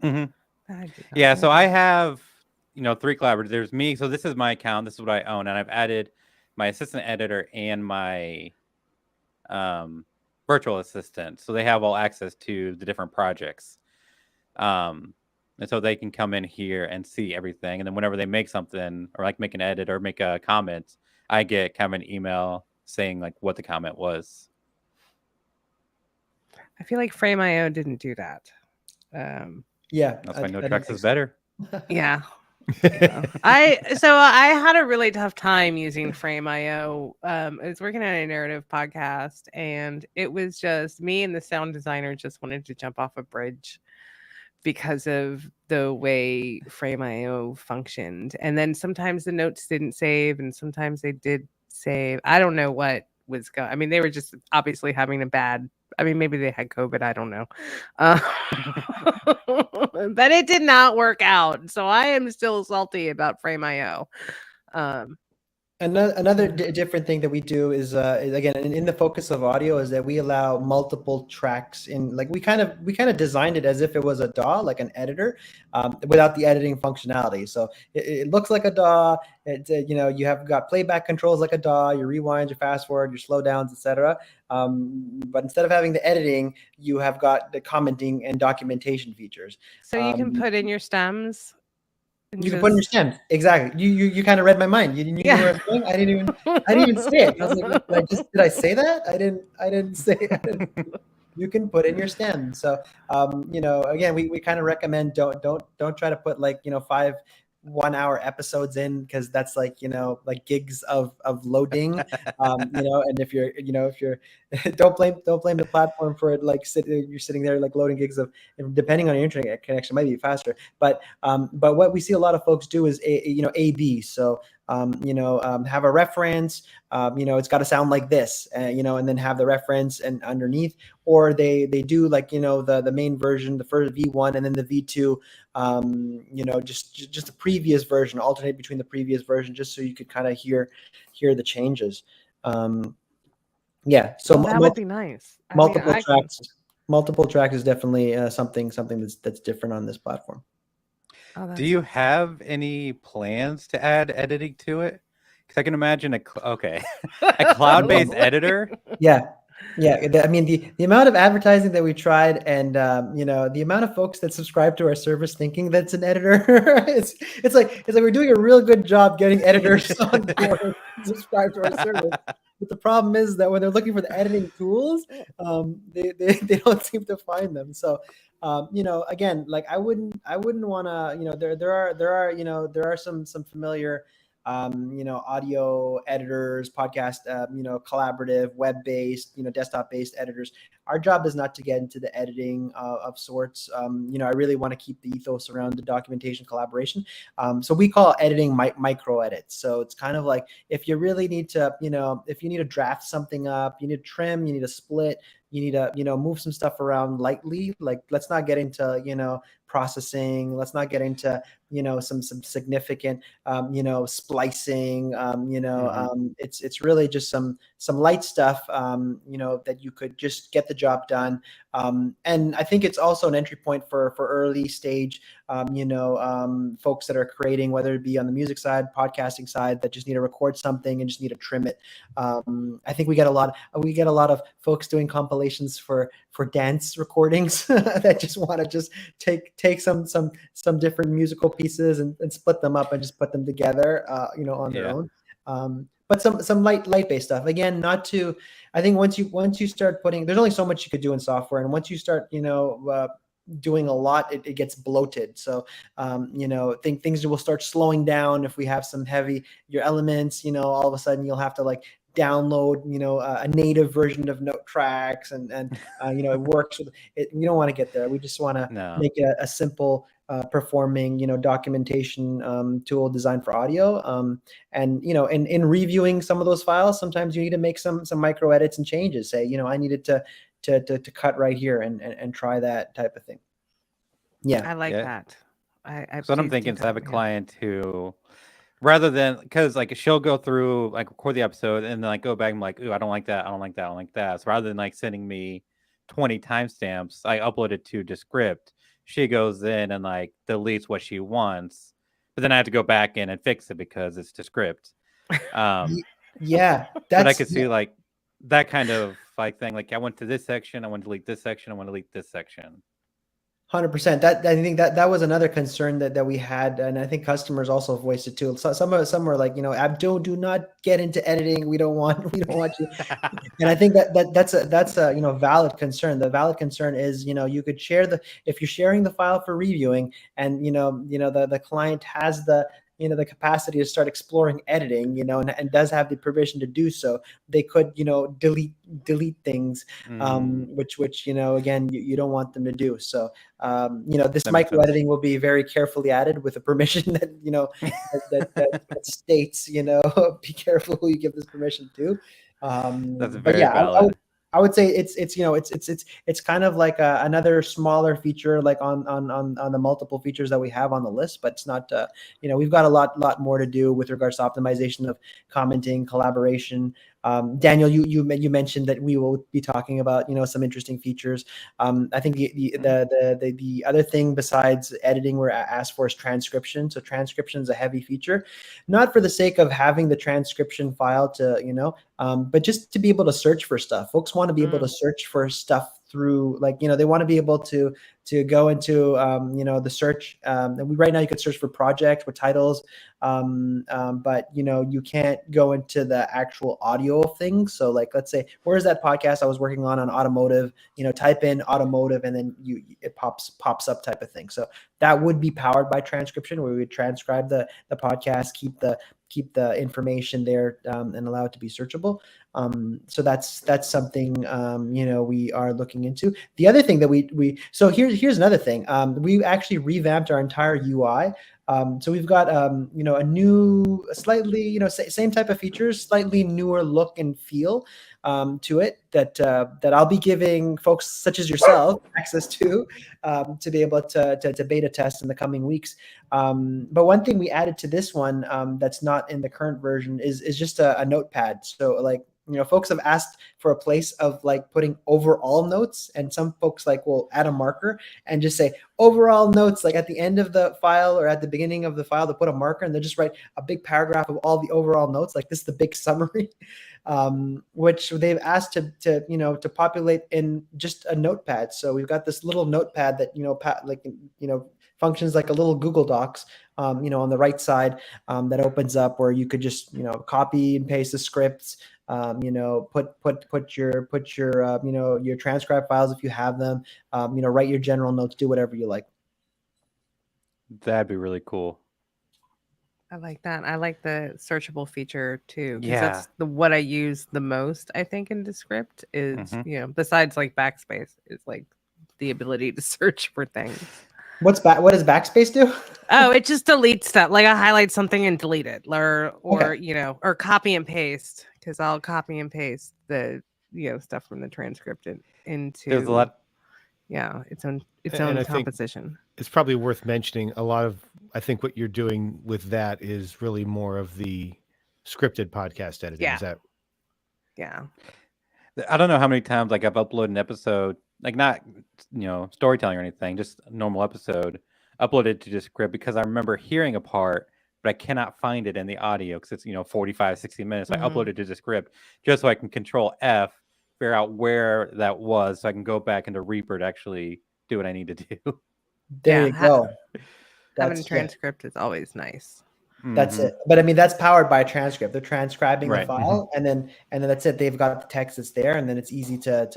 Mm-hmm. Yeah, so I have, 3 collaborators. There's me. So this is my account. This is what I own. And I've added my assistant editor and my virtual assistant. So they have all access to the different projects. And so they can come in here and see everything. And then whenever they make something or like make an edit or make a comment, I get kind of an email saying like what the comment was. I feel like Frame.io didn't do that. Yeah. That's why Notetracks is better. Yeah. I had a really tough time using Frame.io. I was working on a narrative podcast, and it was just me and the sound designer just wanted to jump off a bridge because of the way Frame.io functioned. And then sometimes the notes didn't save, and sometimes they did save. I don't know what was going. I mean, they were just obviously having a bad. I mean, maybe they had COVID. I don't know, uh, but it did not work out. So I am still salty about Frame.io. Um, Another different thing that we do is again in the focus of audio is that we allow multiple tracks in. Like we kind of designed it as if it was a DAW, like an editor, without the editing functionality. So it looks like a DAW. You have got playback controls like a DAW. Your rewind, your fast forward, your slow downs, etc. But instead of having the editing, you have got the commenting and documentation features. so you can put in your stems. You can put in your stems. Exactly. You kind of read my mind. You knew where I was going. I didn't even say it. I was like, did I say that? I didn't say it. You can put in your stems. So again, we kind of recommend don't try to put 5 1-hour episodes in, because that's like gigs of loading. And if you're don't blame the platform for it. You're sitting there loading gigs of, depending on your internet connection, might be faster. But what we see a lot of folks do is A/B. So have a reference. It's got to sound like this, and then have the reference and underneath, or they do the main version, the first V1, and then the V2. Just the previous version, alternate between the previous version, just so you could kind of hear the changes. So that would be nice. Multiple tracks is definitely something that's different on this platform. Do you have any plans to add editing to it? Because I can imagine a cloud-based editor. I mean, the amount of advertising that we tried, and the amount of folks that subscribe to our service thinking that's an editor, it's like we're doing a real good job getting editors on board to subscribe to our service. But the problem is that when they're looking for the editing tools, they don't seem to find them. So again, I wouldn't want to, there are some familiar audio editors, podcast, collaborative, web-based, desktop-based editors. Our job is not to get into the editing of sorts. I really want to keep the ethos around the documentation collaboration. So we call editing micro edits. So it's kind of like if you really need to, if you need to draft something up, you need to trim, you need to split, you need to, move some stuff around lightly. Let's not get into, processing. Let's not get into, some significant, splicing. It's really just some light stuff, that you could just get the job done. And I think it's also an entry point for early stage, folks that are creating, whether it be on the music side, podcasting side, that just need to record something and just need to trim it. I think we get a lot of folks doing compilations for dance recordings that just want to just take some different musical pieces and split them up and just put them together, on their own. But some light based stuff. Again, I think once you start putting, there's only so much you could do in software, and once you start, doing a lot, it gets bloated. So, things will start slowing down if we have some heavy your elements. All of a sudden you'll have to download, a native version of Notetracks, and it works with it. We don't want to get there. We just want to make a simple performing, documentation tool designed for audio. And in reviewing some of those files, sometimes you need to make some micro edits and changes. Say, I needed to cut right here and try that type of thing. Yeah, I like that. So what I'm thinking is I have a client who, rather than, because she'll go through record the episode and then go back and ooh, I don't like that, I don't like that, I don't like that. So rather than sending me 20 timestamps, I upload it to Descript. She goes in and deletes what she wants, but then I have to go back in and fix it because it's Descript. Yeah, but I could see that kind of thing. I went to this section, I want to delete this section, I want to delete this section. 100%. That I think that was another concern that we had, and I think customers also voiced it too. So some were like, Abdul, do not get into editing. We don't want you. And I think that's a valid concern. The valid concern is you could share if you're sharing the file for reviewing, and the client has the capacity to start exploring editing, and does have the permission to do so. They could, delete things, which again, you don't want them to do. So, this micro editing will be very carefully added with a permission that, that states, be careful who you give this permission to. That's But very yeah, valid. I would say it's kind of like another smaller feature, like on the multiple features that we have on the list. But it's not, we've got a lot more to do with regards to optimization of commenting, collaboration. Daniel, you mentioned that we will be talking about some interesting features. I think the other thing besides editing we're asked for is transcription. So transcription is a heavy feature, not for the sake of having the transcription file to but just to be able to search for stuff. Folks want to be able to search for stuff through, like, they want to be able to go into the search. Right now you could search for project with titles, but you can't go into the actual audio of things. So, like, let's say, where's that podcast I was working on automotive? Type in automotive, and then it pops up, type of thing. So that would be powered by transcription, where we would transcribe the podcast, keep the information there, and allow it to be searchable. So that's something we are looking into. The other thing that so here's another thing. We actually revamped our entire UI. So we've got a new, slightly same type of features, slightly newer look and feel to it that I'll be giving folks such as yourself access to be able to beta test in the coming weeks. But one thing we added to this one that's not in the current version is just a notepad. So, like, folks have asked for a place of, like, putting overall notes, and some folks, like, will add a marker and just say overall notes, like at the end of the file or at the beginning of the file, to put a marker, and they'll just write a big paragraph of all the overall notes, like this is the big summary, which they've asked to populate in just a notepad. So we've got this little notepad that functions like a little Google Docs, on the right side, that opens up, where you could just copy and paste the scripts, put your transcribe files if you have them, write your general notes, do whatever you like. That'd be really cool. I like that. I like the searchable feature too, because Yeah. that's what I use the most, I think, in Descript is, besides like backspace, is like the ability to search for things. What does backspace do? Oh, it just deletes stuff. Like, I highlight something and delete it, or Okay. or copy and paste, because I'll copy and paste the stuff from the transcript into There's a lot. its own And I think composition. it's probably worth mentioning I think what you're doing with that is really more of the scripted podcast editing. Yeah. Is that? Yeah. I don't know how many times, like, I've uploaded an episode, like, not storytelling or anything, just a normal episode, uploaded to Descript, because I remember hearing a part, but I cannot find it in the audio because it's 45, 60 minutes. I uploaded to Descript just so I can Control F, figure out where that was, so I can go back into Reaper to actually do what I need to do. There you go. Having a transcript is always nice. That's it. But I mean, that's powered by a transcript. They're transcribing Right. the file, and then that's it. They've got the text that's there, and then it's easy to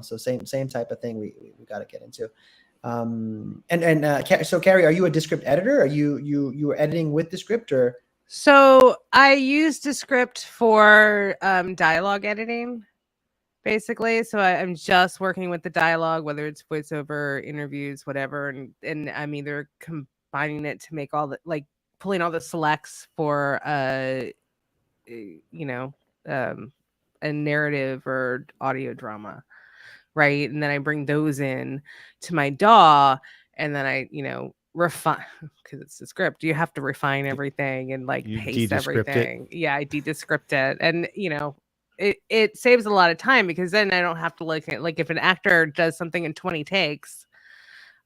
so same type of thing we got to get into. So Carrie, are you a Descript editor? Are you were editing with Descript, or? So I use Descript for dialogue editing, basically. So I'm just working with the dialogue, whether it's voiceover, interviews, whatever, and I'm either combining it to make all the, like, pulling all the selects for a narrative or audio drama, right? And then I bring those in to my DAW, and then I refine, because it's a script. You have to refine everything and, like, paste everything. Yeah, I de-descript it, and it saves a lot of time, because then I don't have to like if an actor does something in 20 takes,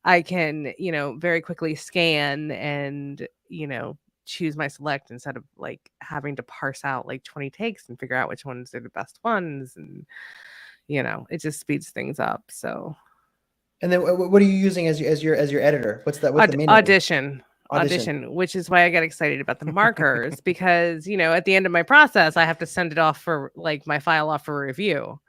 I can very quickly scan and choose my select, instead of, like, having to parse out like 20 takes and figure out which ones are the best ones, and it just speeds things up. So, and then what are you using as your editor? What's the main Audition, which is why I got excited about the markers, because at the end of my process, I have to send it off for, like, my file off for review.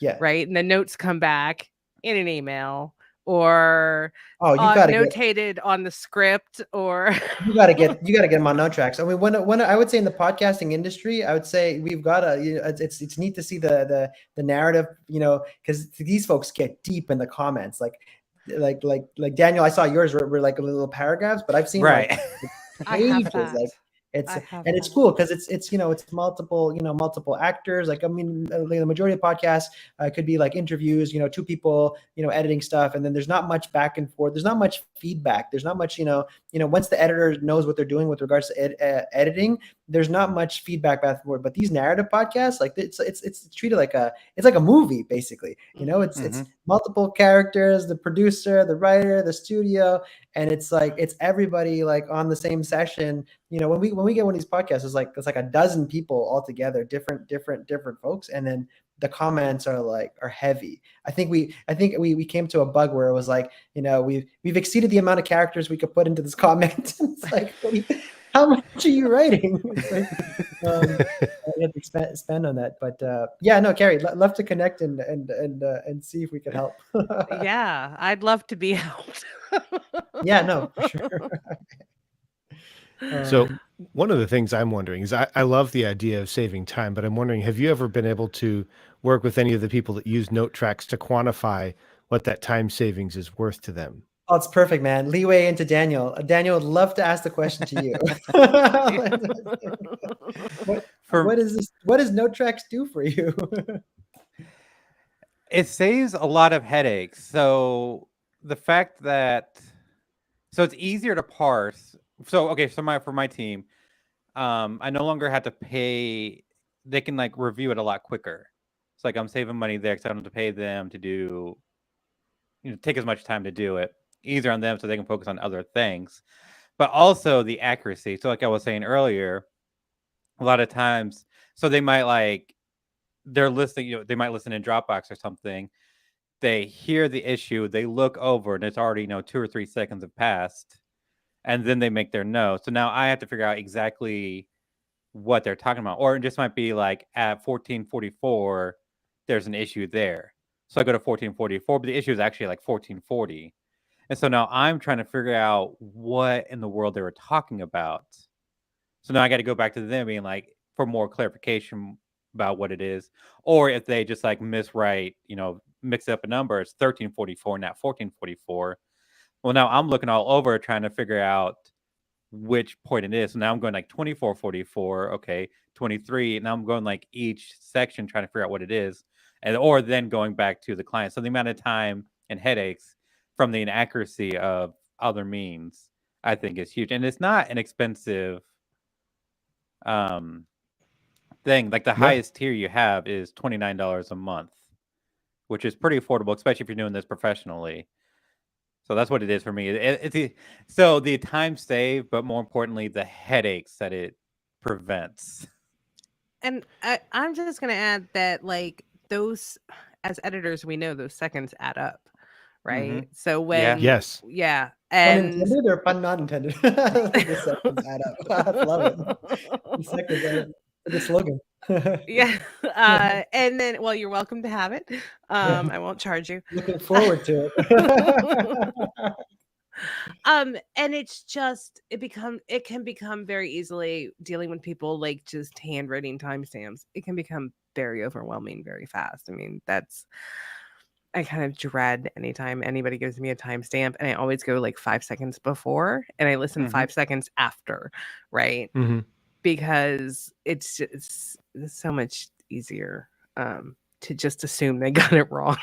Yeah. Right. And the notes come back in an email, or you got notated on the script, or you got to get them on Notetracks. I mean, when I would say in the podcasting industry, I would say we've got it's neat to see the narrative, because these folks get deep in the comments, like Daniel. I saw yours were like little paragraphs, but I've seen right. like pages, like I have and it's that. cool because it's it's multiple actors. Like, I mean, the majority of podcasts could be like interviews, two people, editing stuff, and then there's not much back and forth. There's not much feedback. There's not much, once the editor knows what they're doing with regards to editing, there's not much feedback back and forth. But these narrative podcasts, like it's treated like it's like a movie basically. It's multiple characters, the producer, the writer, the studio, and it's like it's everybody like on the same session. When we get one of these podcasts, it's like a dozen people all together, different folks, and then the comments are heavy. I think we came to a bug where it was like, we've exceeded the amount of characters we could put into this comment. It's like, how much are you writing? It's like, we have to expand on that. But yeah, no, Carrie, love to connect and see if we can help. Yeah, I'd love to be helped. Yeah, no, for sure. So one of the things I'm wondering is I love the idea of saving time, but I'm wondering, have you ever been able to work with any of the people that use Notetracks to quantify what that time savings is worth to them? Oh, it's perfect, man. Leeway into Daniel. Daniel would love to ask the question to you. What is this? What does Notetracks do for you? It saves a lot of headaches. So the fact that it's easier to parse. So okay, so for my team, I no longer have to pay. They can like review it a lot quicker. It's like I'm saving money there because I don't have to pay them to do, take as much time to do it. Easier on them so they can focus on other things. But also the accuracy. So like I was saying earlier, a lot of times, so they might they're listening, they might listen in Dropbox or something. They hear the issue, they look over, and it's already 2 or 3 seconds have passed, and then they make their note. So now I have to figure out exactly what they're talking about, or it just might be like at 14:44, there's an issue there. So I go to 14:44, but the issue is actually like 14:40, and so now I'm trying to figure out what in the world they were talking about. So now I got to go back to them being like for more clarification about what it is, or if they just like miswrite, mix up a number, it's 13:44, not 14:44. Well, now I'm looking all over trying to figure out which point it is. So now I'm going like 24:44, okay, 23. Now I'm going like each section trying to figure out what it is, or then going back to the client. So the amount of time and headaches from the inaccuracy of other means, I think, is huge, and it's not an expensive thing. Like the highest tier you have is $29 a month, which is pretty affordable, especially if you're doing this professionally. So that's what it is for me. So the time saved, but more importantly, the headaches that it prevents. And I'm just going to add that, like, those, as editors, we know those seconds add up, right? So when, Yes. yeah. Pun And intended or pun not intended? The seconds add up. I love it. The seconds add up. The slogan. yeah. And then, well, you're welcome to have it. I won't charge you. Looking forward to it. And it's just it can become very easily, dealing with people like just handwriting timestamps. It can become very overwhelming very fast. I mean, I kind of dread anytime anybody gives me a timestamp, and I always go like 5 seconds before and I listen 5 seconds after, right? Because it's so much easier to just assume they got it wrong.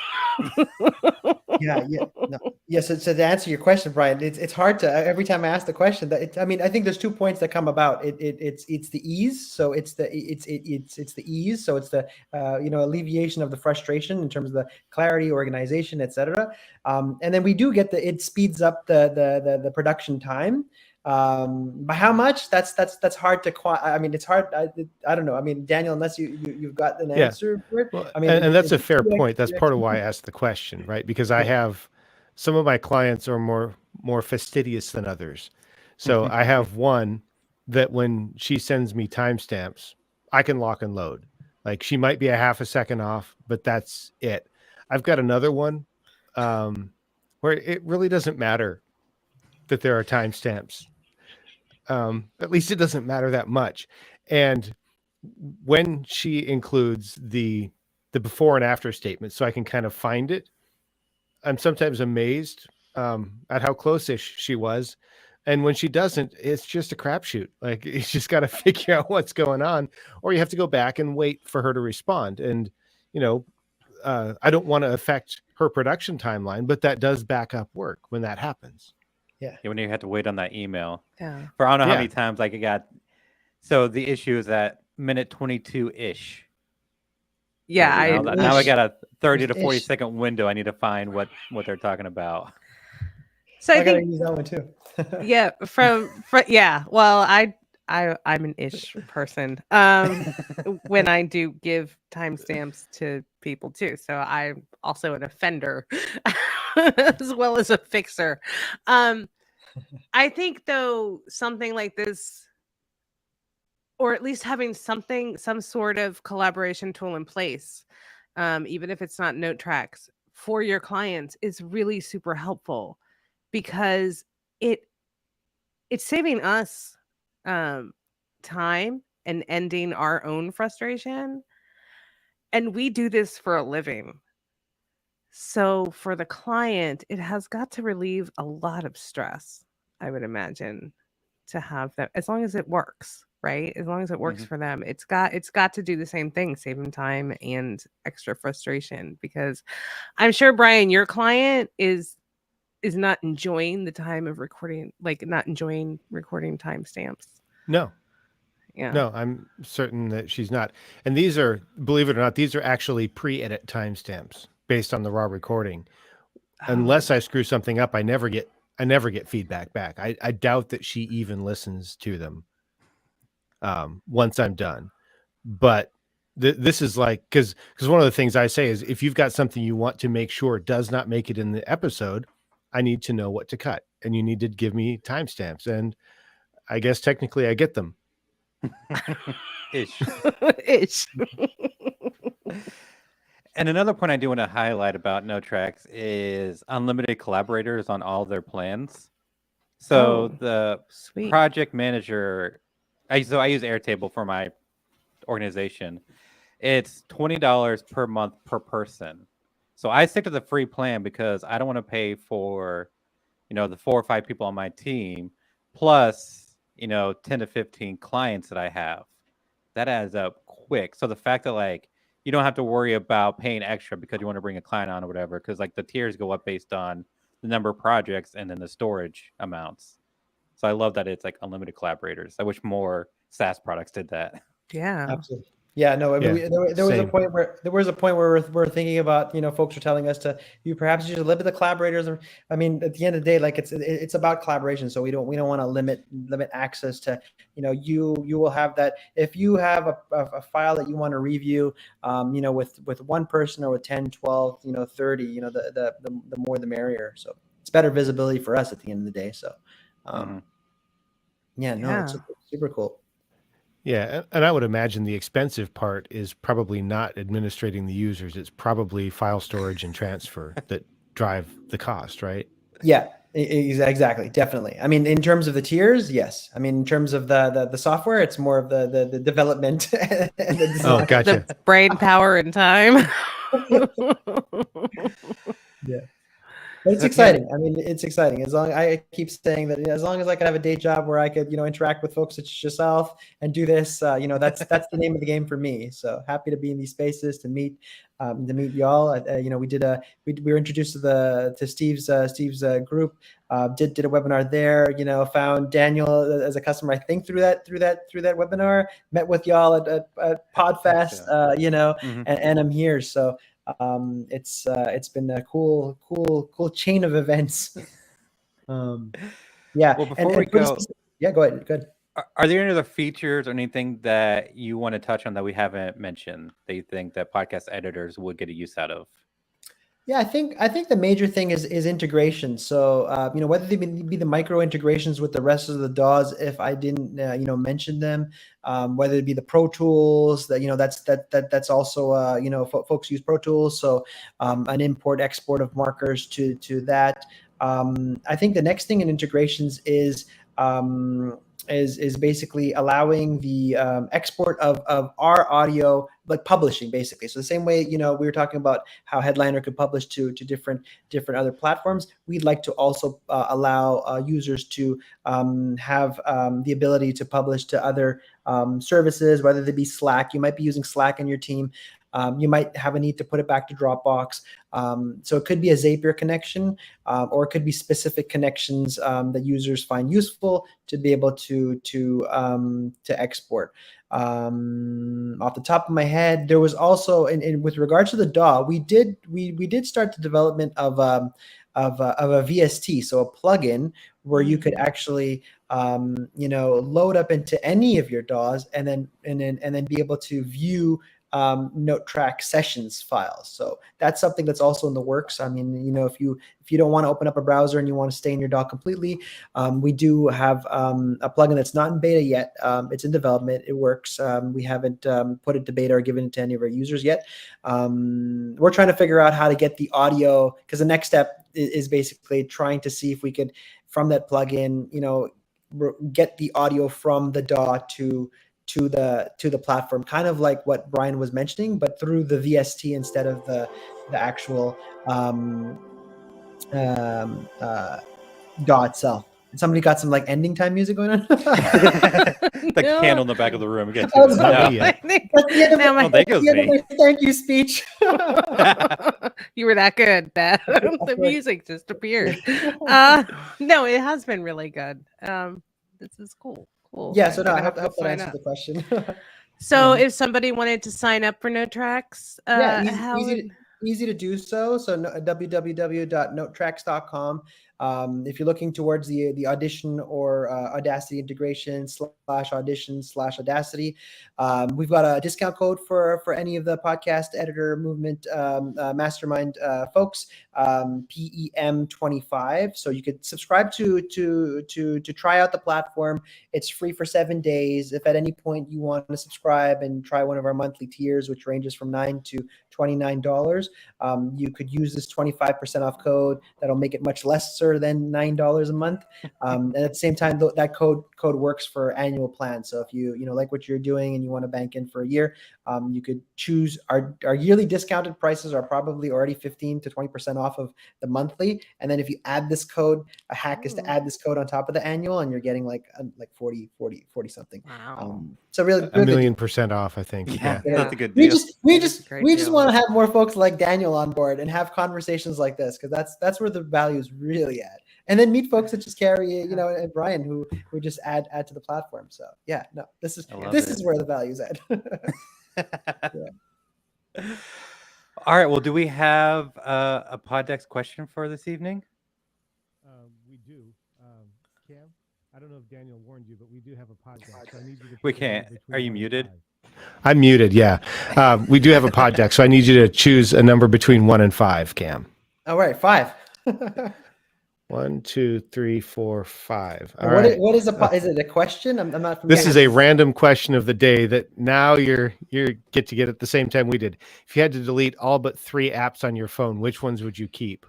So to answer your question, Brian, it's hard to, every time I ask the question, I think there's 2 points that come about. It's the ease. So it's the ease. So it's the alleviation of the frustration in terms of the clarity, organization, etc. And then we do get it speeds up the production time. But how much? That's hard to it's hard. I don't know. I mean, Daniel, unless you've got an answer for it. Well, I mean, and that's a fair point. That's part of why I asked the question, right? Because I have some of my clients are more fastidious than others. So I have one that when she sends me timestamps, I can lock and load. Like she might be a half a second off, but that's it. I've got another one where it really doesn't matter that there are timestamps. At least it doesn't matter that much. And when she includes the before and after statement, so I can kind of find it, I'm sometimes amazed at how close-ish she was. And when she doesn't, it's just a crapshoot. Like you just got to figure out what's going on, or you have to go back and wait for her to respond. And, you know, I don't want to affect her production timeline, but that does back up work when that happens. Yeah. When you have to wait on that email. Yeah. For I don't know how Yeah. many times like it got. So the issue is at minute 22-ish. Yeah. Now I got a 30 to Ish. 40 second window. I need to find what they're talking about. So I I gotta think, use that one too. yeah, yeah. Well, I'm an ish person. When I do give timestamps to people too, so I'm also an offender as well as a fixer. I think though something like this, or at least having some sort of collaboration tool in place, even if it's not Notetracks for your clients, is really super helpful because it's saving us time and ending our own frustration. And we do this for a living. So for the client, it has got to relieve a lot of stress, I would imagine, to have that, as long as it works, right? As long as it works for them, it's got to do the same thing, save them time and extra frustration. Because I'm sure, Brian, your client is not enjoying the time of recording, like not enjoying recording timestamps. No, Yeah. no, I'm certain that she's not. And these are, believe it or not, these are actually pre-edit timestamps based on the raw recording. Unless I screw something up, I never get feedback back. I doubt that she even listens to them once I'm done. But this is like, because one of the things I say is, if you've got something you want to make sure does not make it in the episode, I need to know what to cut, and you need to give me timestamps. And I guess technically I get them. Ish. Ish. And another point I do want to highlight about Notetracks is unlimited collaborators on all their plans. So the Sweet. project manager, I use Airtable for my organization. It's $20 per month per person. So I stick to the free plan because I don't want to pay for, the 4 or 5 people on my team, plus, 10 to 15 clients that I have. That adds up quick. So the fact that like you don't have to worry about paying extra because you want to bring a client on or whatever, because like the tiers go up based on the number of projects and then the storage amounts. So I love that it's like unlimited collaborators. I wish more SaaS products did that. Yeah. Absolutely. Yeah, no, I mean, Yeah, there was a same. point where we're thinking about, folks are telling us to perhaps use a limit the collaborators. I mean, at the end of the day, like it's about collaboration. So we don't want to limit access to, you will have that. If you have a file that you want to review, with one person or with 10, 12, 30, the more the merrier. So it's better visibility for us at the end of the day. So, it's super cool. Yeah, and I would imagine the expensive part is probably not administrating the users. It's probably file storage and transfer that drive the cost, right? Yeah, exactly. Definitely. I mean, in terms of the tiers, yes. I mean, in terms of the software, it's more of the development. And the design. Oh, gotcha. The brain power and time. Yeah. But it's exciting. I mean, it's exciting. As long I keep saying that, as long as I could have a day job where I could, interact with folks such as yourself and do this, that's the name of the game for me. So happy to be in these spaces to meet y'all. We were introduced to Steve's group. Did a webinar there. Found Daniel as a customer. I think through that webinar. Met with y'all at Podfest. And I'm here. So. It's been a cool chain of events. Yeah. Well, before we go, yeah, go ahead. Are there any other features or anything that you want to touch on that we haven't mentioned that you think that podcast editors would get a use out of? Yeah, I think the major thing is integration. So whether they be the micro integrations with the rest of the DAWs, if I didn't mention them, whether it be the Pro Tools, that's also folks use Pro Tools, so an import export of markers to that. I think the next thing in integrations is is basically allowing the export of our audio, like publishing basically. So the same way, we were talking about how Headliner could publish to different other platforms, we'd like to also allow users to have the ability to publish to other services, whether they be Slack. You might be using Slack in your team. You might have a need to put it back to Dropbox. So it could be a Zapier connection, or it could be specific connections that users find useful to be able to export. Off the top of my head, there was also, in with regards to the DAW, we did start the development of a VST, so a plugin where you could actually load up into any of your DAWs and then be able to view Notetracks sessions files. So that's something that's also in the works. I mean, if you don't want to open up a browser and you want to stay in your DAW completely, we do have a plugin that's not in beta yet. It's in development. It works. We haven't put it to beta or given it to any of our users yet. We're trying to figure out how to get the audio, because the next step is basically trying to see if we could, from that plugin, get the audio from the DAW to the platform, kind of like what Brian was mentioning, but through the VST instead of the actual DAW itself. And somebody got some like ending time music going on. The No. candle in the back of the room. Get That was to not it. me No. yet. That's the end of Now my- my- there goes that's the end of me. my thank you speech. You were that good that the good. music just appeared. No, it has been really good. This is cool. Yeah, so I'm no, I gonna hope to that sign answers up. the question. So if somebody wanted to sign up for Notetracks, Yeah, how easy to do so. So www.notetracks.com. If you're looking towards the Audition or Audacity integration /Audition/Audacity, we've got a discount code for any of the podcast editor movement mastermind folks, PEM25. So you could subscribe to try out the platform. It's free for 7 days. If at any point you want to subscribe and try one of our monthly tiers, which ranges from $9 to $29, you could use this 25% off code. That'll make it much lesser than $9 a month. And at the same time, that code works for annual plans. So if you like what you're doing and you want to bank in for a year, you could choose our yearly discounted prices are probably already 15 to 20% off of the monthly. And then if you add this code, a hack is to add this code on top of the annual, and you're getting like 40 something. Wow. So really, A really good deal. 1,000,000% off, I think. Yeah, Yeah. that's a good We deal. just That is a great deal. want to have more folks like Daniel on board and have conversations like this, because that's where the value is really at. And then meet folks such as Carrie, and Brian, who just add to the platform. So yeah, no, this is I love this it. is where the value is at. All right. Well, do we have a Poddex question for this evening? We do. Cam, I don't know if Daniel warned you, but we do have a podcast. So I need you to We pick a number can't. between Are you 1 and muted? 5. I'm muted, yeah. We do have a pod deck, so I need you to choose a number between 1 and 5, Cam. All right, 5. 1, 2, 3, 4, 5. All right. What is is it a question? I'm not familiar. This is a random question of the day that now you get to get at the same time we did. If you had to delete all but 3 apps on your phone, which ones would you keep?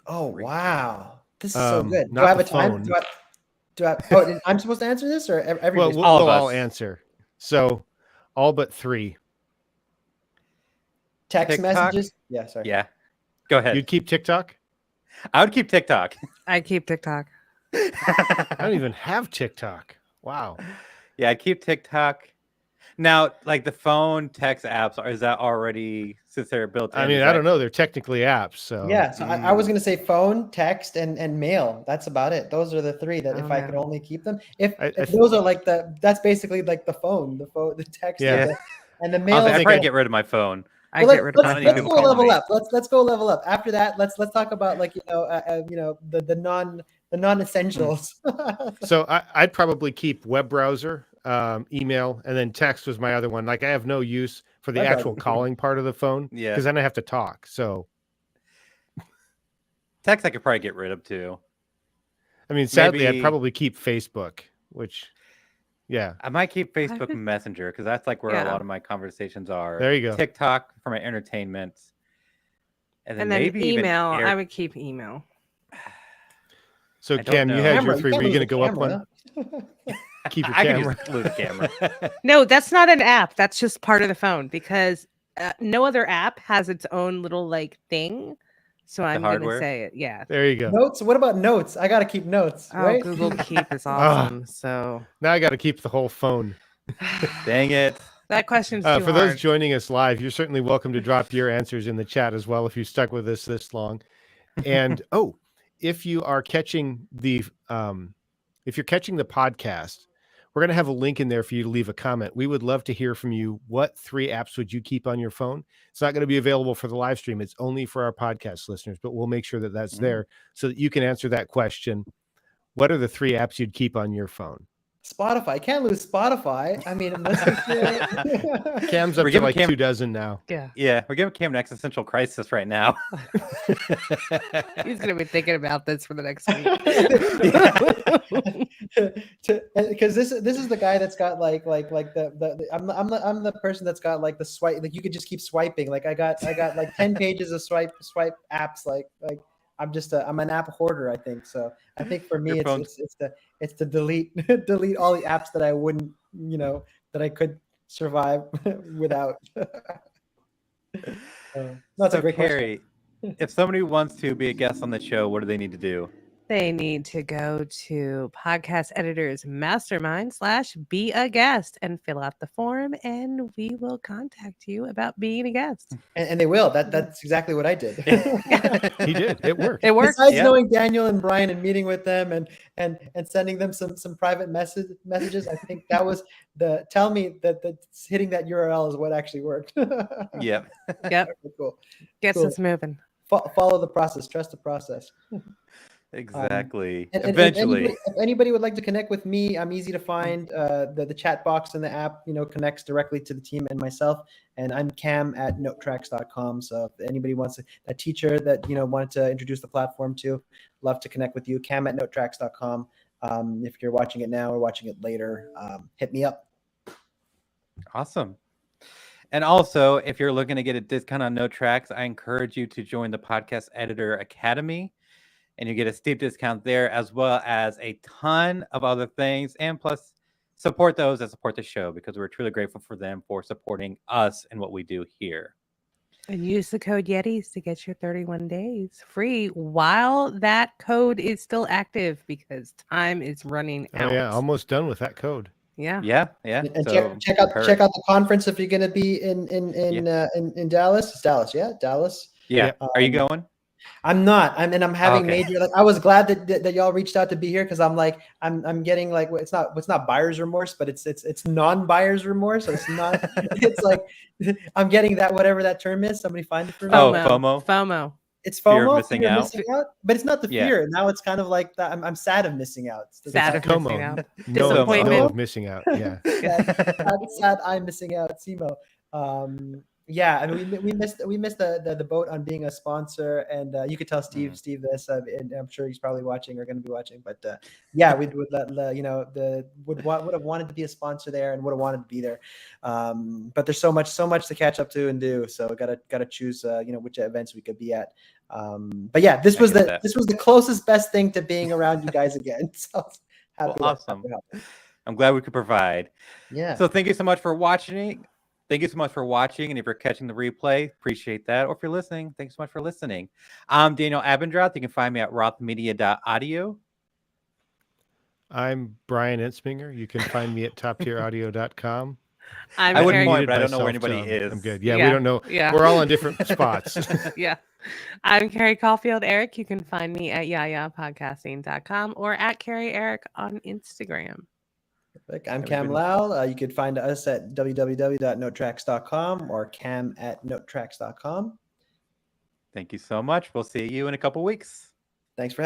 Oh wow, this is so good. Do not I have the a time? phone. I'm supposed to answer this, or Well, everybody? we'll All of all us. answer. So, all but 3. Text TikTok? messages? Yeah, sorry. Yeah. Go ahead. You'd keep TikTok? I would keep TikTok. I keep TikTok. I don't even have TikTok. Wow. Yeah, I'd keep TikTok. Now, like the phone text apps, is that already, since they're built in? I mean, I don't know. They're technically apps. So, Yeah, so I was going to say phone, text, and mail. That's about it. Those are the 3 that if I could only keep them. If those are like that's basically like the phone, the text, Yeah. and the mail. I'd probably get rid of my phone. I Well, get rid of my let's let's people go calling level me. up. Let's go level up. After that, let's talk about like the non-essentials. So I'd probably keep web browser, email, and then text was my other one. Like I have no use for the Web actual browser. calling part of the phone. Yeah. Because then I have to talk. So, Text I could probably get rid of too. I mean, sadly, Maybe- I'd probably keep Facebook, which, yeah. I might keep Facebook could- Messenger because that's like where a Yeah. lot of my conversations are. There you go. TikTok for my entertainment. And then, And then maybe even email. Air- I would keep email. So, I don't Cam, you know. had Camera, your 3. Were you can't going to lose go the up one? camera, keep your I can camera. just lose the camera. No, that's not an app. That's just part of the phone because no other app has its own little like thing. So I'm going to hardware? say it. Yeah. There you go. Notes. What about notes? I got to keep notes, Oh, right? Google Keep is awesome. So Now I got to keep the whole phone. Dang it. that question's too For hard. those joining us live, you're certainly welcome to drop your answers in the chat as well if you stuck with us this long. And if you are catching the podcast, we're going to have a link in there for you to leave a comment. We would love to hear from you. What 3 apps would you keep on your phone? It's not going to be available for the live stream. It's only for our podcast listeners, but we'll make sure that that's there so that you can answer that question. What are the 3 apps you'd keep on your phone? Spotify. I can't lose Spotify. I mean, I'm listening to it. Cam's up We're to giving like Cam- 2 dozen now. Yeah. Yeah, we're giving Cam an existential crisis right now. He's going to be thinking about this for the next week. Because this is the guy that's got like I'm the person that's got like the swipe, like you could just keep swiping. Like I got like 10 pages of swipe apps. Like I'm an app hoarder, I think. So I think for me it's to delete all the apps that I wouldn't, that I could survive without. That's a great Carrie, if somebody wants to be a guest on the show, what do they need to do? They need to go to Podcast Editors Mastermind / be a guest and fill out the form, and we will contact you about being a guest. And they will. That's exactly what I did. He did. It worked. It works. Besides knowing Daniel and Brian and meeting with them and sending them some private messages, I think that was tell me that hitting that URL is what actually worked. Yep. Yep. Cool. Gets us moving. Follow the process. Trust the process. Exactly. And Eventually. if anybody would like to connect with me, I'm easy to find. The chat box in the app, connects directly to the team and myself. And I'm Kam at Notetracks.com. So if anybody wants a teacher that wanted to introduce the platform to, love to connect with you. Kam at Notetracks.com. If you're watching it now or watching it later, hit me up. Awesome. And also, if you're looking to get a discount on Notetracks, I encourage you to join the Podcast Editor Academy. And you get a steep discount there, as well as a ton of other things. And plus, support those that support the show, because we're truly grateful for them for supporting us and what we do here. And use the code Yetis to get your 31 days free while that code is still active, because time is running out. Oh, yeah. Almost done with that code. Yeah. Yeah. And So check out the conference if you're going to be in Dallas. It's Dallas, yeah, Dallas. Yeah. Are you going? I'm not. I'm having Okay. major. Like, I was glad that y'all reached out to be here, because I'm like I'm getting like it's not buyer's remorse, but it's non-buyer's remorse. So it's not. It's like I'm getting that, whatever that term is. Somebody find it for me. Oh, FOMO. FOMO. It's Fear FOMO. of missing out. But it's not the Yeah. fear. Now it's kind of like that. I'm sad of missing out. Sad of Como. missing out. No Disappointment. of missing out. Yeah. sad I'm missing out. SEMO. Yeah, I mean, we missed the boat on being a sponsor, and you could tell Steve this, and I'm sure he's probably watching or going to be watching. But yeah, we would would have wanted to be a sponsor there and would have wanted to be there. But there's so much to catch up to and do. So gotta choose which events we could be at. But yeah, this was the closest best thing to being around you guys again. So happy. Well, awesome. I'm glad we could provide. Yeah. So thank you so much for watching. Thank you so much for watching. And if you're catching the replay, appreciate that. Or if you're listening, thanks so much for listening. I'm Daniel Abendroth. You can find me at rothmedia.audio. I'm Brian Ensminger. You can find me at toptieraudio.com. I wouldn't Carrie- point, but I don't know where anybody is. I'm good. Yeah, Yeah. we don't know. Yeah. We're all on different spots. Yeah. I'm Carrie Caulfield Eric. You can find me at yayapodcasting.com or at Carrie Eric on Instagram. I'm Kam Lai. You could find us at www.notetracks.com or Kam at Notetracks.com. Thank you so much. We'll see you in a couple weeks. Thanks for having me.